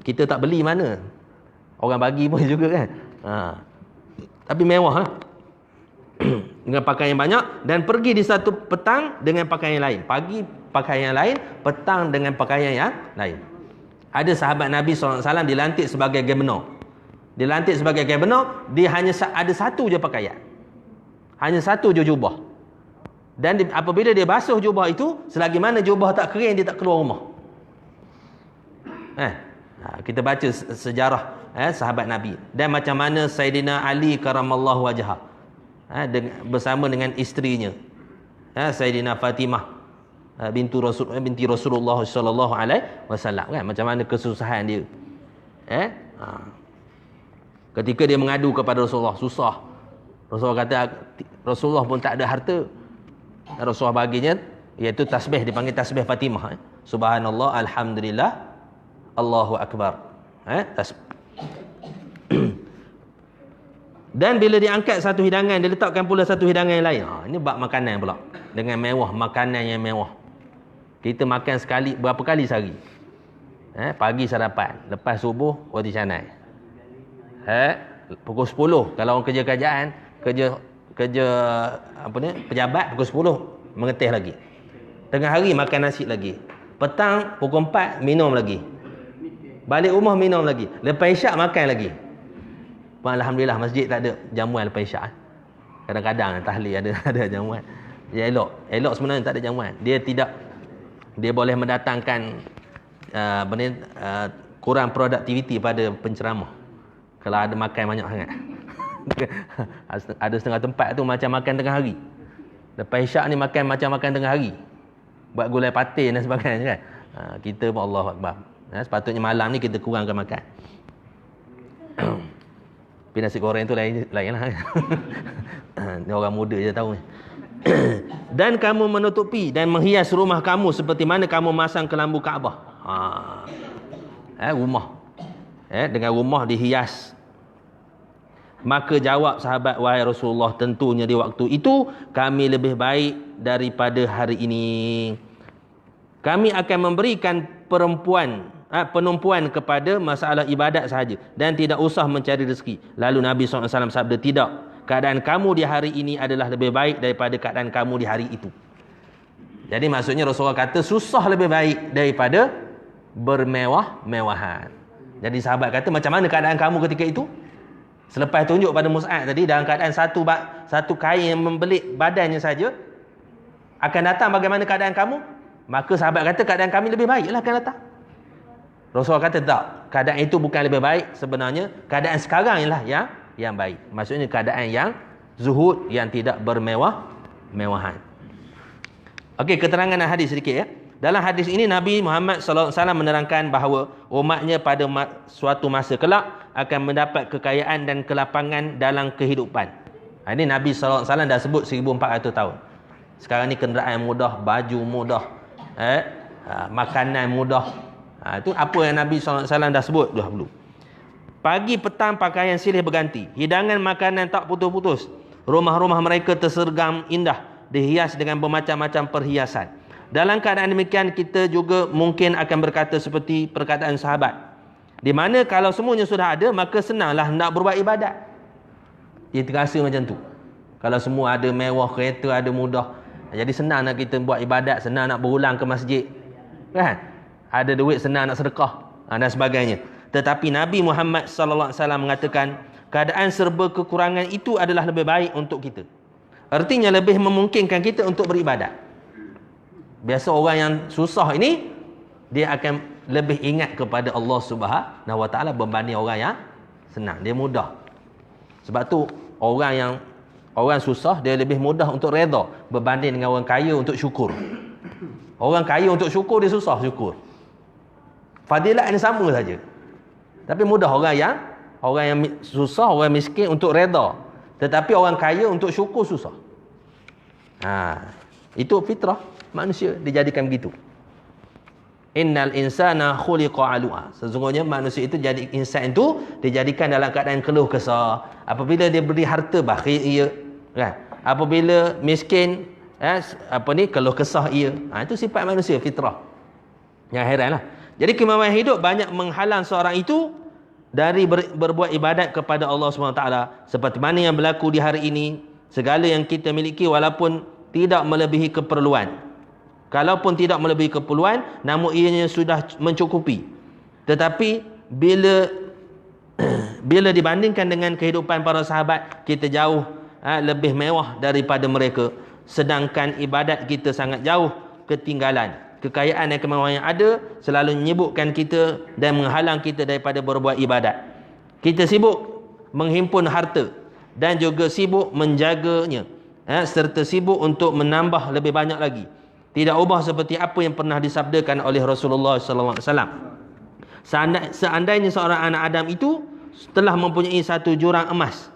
kita tak beli mana. Orang bagi pun juga kan. Tapi mewah lah. Dengan pakaian yang banyak, dan pergi di satu petang dengan pakaian yang lain. Pagi pakaian yang lain, petang dengan pakaian yang lain. Ada sahabat Nabi SAW dilantik sebagai governor. Dilantik sebagai governor, dia hanya ada satu je pakaian. Hanya satu je jubah. Dan apabila dia basuh jubah itu, selagi mana jubah tak kering, dia tak keluar rumah. Kita baca sejarah sahabat Nabi. Dan macam mana Sayyidina Ali karamallahu wajhah bersama dengan isterinya, Sayyidina Fatimah binti Rasulullah sallallahu alaihi wasallam, kan, macam mana kesusahan dia. Ketika dia mengadu kepada Rasulullah, susah. Rasulullah kata Rasulullah pun tak ada harta. Rasulullah baginya iaitu tasbih, dipanggil tasbih Fatimah. Subhanallah, alhamdulillah, Allahu akbar. Dan bila diangkat satu hidangan, dia letakkan pula satu hidangan yang lain. Ini bab makanan pula. Dengan mewah, makanan yang mewah. Kita makan sekali, berapa kali sehari? Pagi sarapan, lepas subuh roti canai. Pukul 10 kalau orang kerja kerajaan, kerja apa ni, pejabat, pukul 10 mengetih lagi. Tengah hari makan nasi lagi. Petang pukul 4 minum lagi. Balik rumah minum lagi. Lepas isyak makan lagi. Alhamdulillah masjid tak ada jamuan lepas isyak. Kadang-kadang tahlil ada jamuan. Dia elok sebenarnya tak ada jamuan. Dia boleh mendatangkan kurang produktiviti pada penceramah kalau ada makan banyak sangat. Ada setengah tempat tu macam makan tengah hari. Lepas isyak ni makan macam makan tengah hari. Buat gulai patin dan sebagainya kan. Kita pun Allahu Akbar. Sepatutnya malam ni kita kurangkan makan. Tapi nasi goreng tu lain lah. Ni orang muda je tahu. Dan kamu menutupi dan menghias rumah kamu seperti mana kamu masang kelambu Kaabah. Rumah. Dengan rumah dihias. Maka jawab sahabat, wahai Rasulullah, tentunya di waktu itu kami lebih baik daripada hari ini. Kami akan memberikan penumpuan kepada masalah ibadat sahaja dan tidak usah mencari rezeki. Lalu Nabi SAW sabda, tidak, keadaan kamu di hari ini adalah lebih baik daripada keadaan kamu di hari itu. Jadi maksudnya Rasulullah kata susah lebih baik daripada bermewah-mewahan. Jadi sahabat kata, macam mana keadaan kamu ketika itu? Selepas tunjuk pada Mus'ab tadi, dalam keadaan satu kain yang membelit badannya saja, akan datang bagaimana keadaan kamu? Maka sahabat kata keadaan kami lebih baik lah akan datang. Rasulullah kata tak, keadaan itu bukan lebih baik, sebenarnya keadaan sekarang ialah yang baik. Maksudnya keadaan yang zuhud, yang tidak bermewah-mewahan. Okey, keterangan hadis sedikit ya. Dalam hadis ini Nabi Muhammad SAW menerangkan bahawa umatnya pada suatu masa kelak akan mendapat kekayaan dan kelapangan dalam kehidupan. Ini Nabi SAW dah sebut 1400 tahun. Sekarang ni kenderaan mudah, baju mudah, makanan mudah. Itu apa yang Nabi SAW dah sebut dahulu. Pagi petang pakaian silih berganti, hidangan makanan tak putus-putus, rumah-rumah mereka tersergam indah, dihias dengan bermacam-macam perhiasan. Dalam keadaan demikian, kita juga mungkin akan berkata seperti perkataan sahabat, di mana kalau semuanya sudah ada, maka senanglah nak berbuat ibadat. Dia terasa macam tu. Kalau semua ada mewah, kereta ada mudah, jadi senang nak kita buat ibadat, senang nak berulang ke masjid, kan? Ada duit, senang nak sedekah, dan sebagainya. Tetapi Nabi Muhammad sallallahu alaihi wasallam mengatakan keadaan serba kekurangan itu adalah lebih baik untuk kita. Artinya lebih memungkinkan kita untuk beribadat. Biasa orang yang susah ini, dia akan lebih ingat kepada Allah Subhanahu Wa Taala berbanding orang yang senang. Dia mudah. Sebab tu orang susah dia lebih mudah untuk redha berbanding dengan orang kaya untuk syukur. Orang kaya untuk syukur, dia susah syukur. Fadilat ini sama saja. Tapi mudah orang yang susah, orang miskin untuk redha. Tetapi orang kaya untuk syukur susah. Itu fitrah manusia dijadikan begitu. Innal insana khuliqa alu'a. Sesungguhnya manusia itu, jadi insan itu dijadikan dalam keadaan keluh kesah. Apabila dia beri harta, bakhil ia, kan? Apabila miskin, keluh kesah ia. Itu sifat manusia, fitrah. Yang heranlah. Jadi kemampuan hidup banyak menghalang seorang itu dari berbuat ibadat kepada Allah SWT, seperti mana yang berlaku di hari ini, segala yang kita miliki walaupun tidak melebihi keperluan. Kalaupun tidak melebihi keperluan, namun ianya sudah mencukupi. Tetapi bila dibandingkan dengan kehidupan para sahabat, kita jauh lebih mewah daripada mereka. Sedangkan ibadat kita sangat jauh ketinggalan. Kekayaan dan kemewahan yang ada selalu menyibukkan kita dan menghalang kita daripada berbuat ibadat. Kita sibuk menghimpun harta dan juga sibuk menjaganya, serta sibuk untuk menambah lebih banyak lagi. Tidak ubah seperti apa yang pernah disabdakan oleh Rasulullah SAW. Seandainya seorang anak Adam itu telah mempunyai satu jurang emas,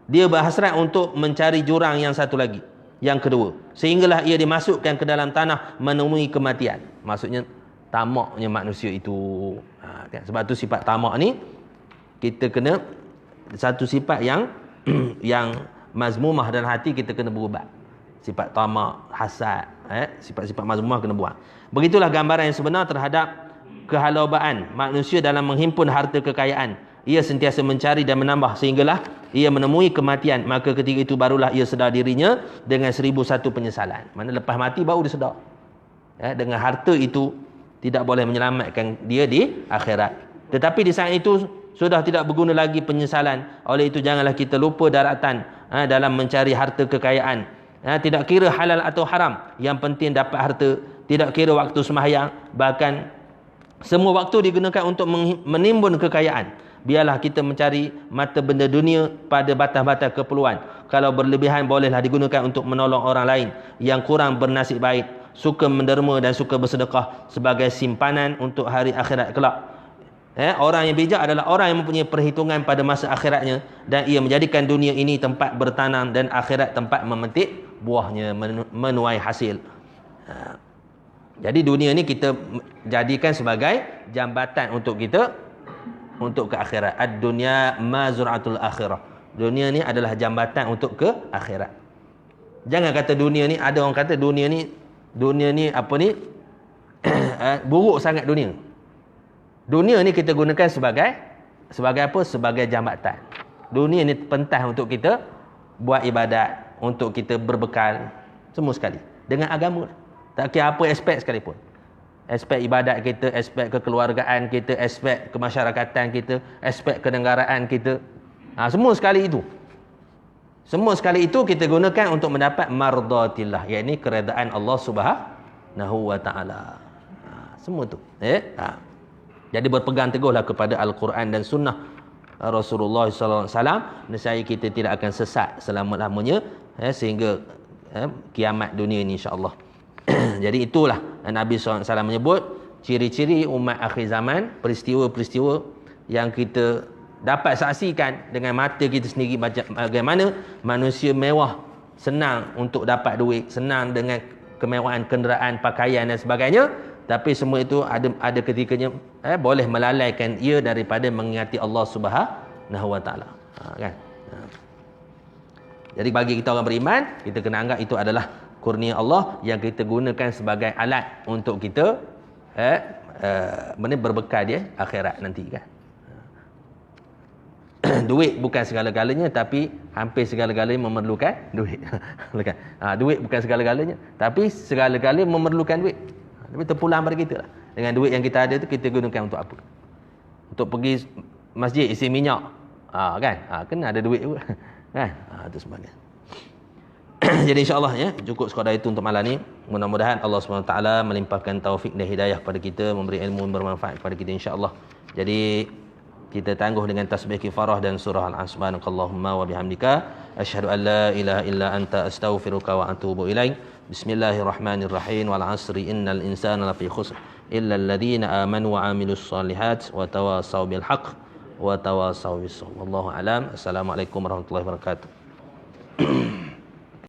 dia berhasrat untuk mencari jurang yang satu lagi, yang kedua, sehinggalah ia dimasukkan ke dalam tanah menemui kematian. Maksudnya tamaknya manusia itu. Sebab tu sifat tamak ni kita kena, satu sifat yang yang mazmumah dalam hati, kita kena berubat. Sifat tamak, hasad, sifat-sifat mazmumah kena buang. Begitulah gambaran yang sebenar terhadap kehalabaan manusia dalam menghimpun harta kekayaan. Ia sentiasa mencari dan menambah sehinggalah ia menemui kematian. Maka ketika itu barulah ia sedar dirinya dengan 1001 penyesalan. Mana lepas mati baru dia sedar. Dengan harta itu tidak boleh menyelamatkan dia di akhirat. Tetapi di saat itu sudah tidak berguna lagi penyesalan. Oleh itu janganlah kita lupa daratan dalam mencari harta kekayaan. Tidak kira halal atau haram, yang penting dapat harta. Tidak kira waktu sembahyang, bahkan semua waktu digunakan untuk menimbun kekayaan. Biarlah kita mencari mata benda dunia pada batas-batas keperluan. Kalau berlebihan, bolehlah digunakan untuk menolong orang lain yang kurang bernasib baik. Suka menderma dan suka bersedekah sebagai simpanan untuk hari akhirat kelak. Orang yang bijak adalah orang yang mempunyai perhitungan pada masa akhiratnya, dan ia menjadikan dunia ini tempat bertanam dan akhirat tempat memetik buahnya, menuai hasil. Jadi dunia ni kita jadikan sebagai jambatan untuk kita untuk ke akhirat. Ad-dunya mazra'atul akhirah. Dunia ni adalah jambatan untuk ke akhirat. Jangan kata dunia ni, ada orang kata dunia ni apa ni buruk sangat dunia. Dunia ni kita gunakan sebagai apa? Sebagai jambatan. Dunia ni pentas untuk kita buat ibadat, untuk kita berbekal, semua sekali. Dengan agama. Tak kira apa aspek sekalipun. Aspek ibadat kita, aspek kekeluargaan kita, aspek kemasyarakatan kita, aspek kenegaraan kita. Semua sekali itu. Semua sekali itu kita gunakan untuk mendapat mardatillah, iaitu keredaan Allah Subhanahu wa taala. Semua tu. Jadi berpegang teguhlah kepada Al-Quran dan sunnah Rasulullah sallallahu alaihi wasallam, nescaya kita tidak akan sesat selama-lamanya sehingga kiamat dunia ini insya-Allah. Jadi itulah Nabi SAW menyebut ciri-ciri umat akhir zaman, peristiwa-peristiwa yang kita dapat saksikan dengan mata kita sendiri, bagaimana manusia mewah, senang untuk dapat duit, senang dengan kemewahan kenderaan, pakaian dan sebagainya, tapi semua itu ada ketikanya boleh melalaikan ia daripada mengingati Allah Subhanahu wa taala. Kan? Jadi bagi kita orang beriman, kita kena anggap itu adalah kurnia Allah yang kita gunakan sebagai alat untuk kita berbekal dia akhirat nanti, kan. Duit bukan segala-galanya, tapi hampir segala-galanya memerlukan duit. Duit bukan segala-galanya, tapi segala-galanya memerlukan duit. Tapi terpulang pada kita lah. Dengan duit yang kita ada tu, kita gunakan untuk apa? Untuk pergi masjid isi minyak, kan? Kena ada duit juga, kan? Itu sebagainya. Jadi insya-Allah cukup sekadar itu untuk malam ni. Mudah-mudahan Allah SWT melimpahkan taufik dan hidayah kepada kita, memberi ilmu yang bermanfaat kepada kita insya-Allah. Jadi kita tangguh dengan tasbih kifarah dan surah Al-Asr. Subhanakallahumma wa bihamdika asyhadu an la ilaha illa anta astaghfiruka wa atubu ilaik. Bismillahirrahmanirrahim. Wal 'asri innal insana lafi khusr illa alladhina amanu wa 'amilus solihat wa tawasaw bil haqq wa tawasaw bis sabr. Wallahu a'lam. Assalamualaikum warahmatullahi wabarakatuh.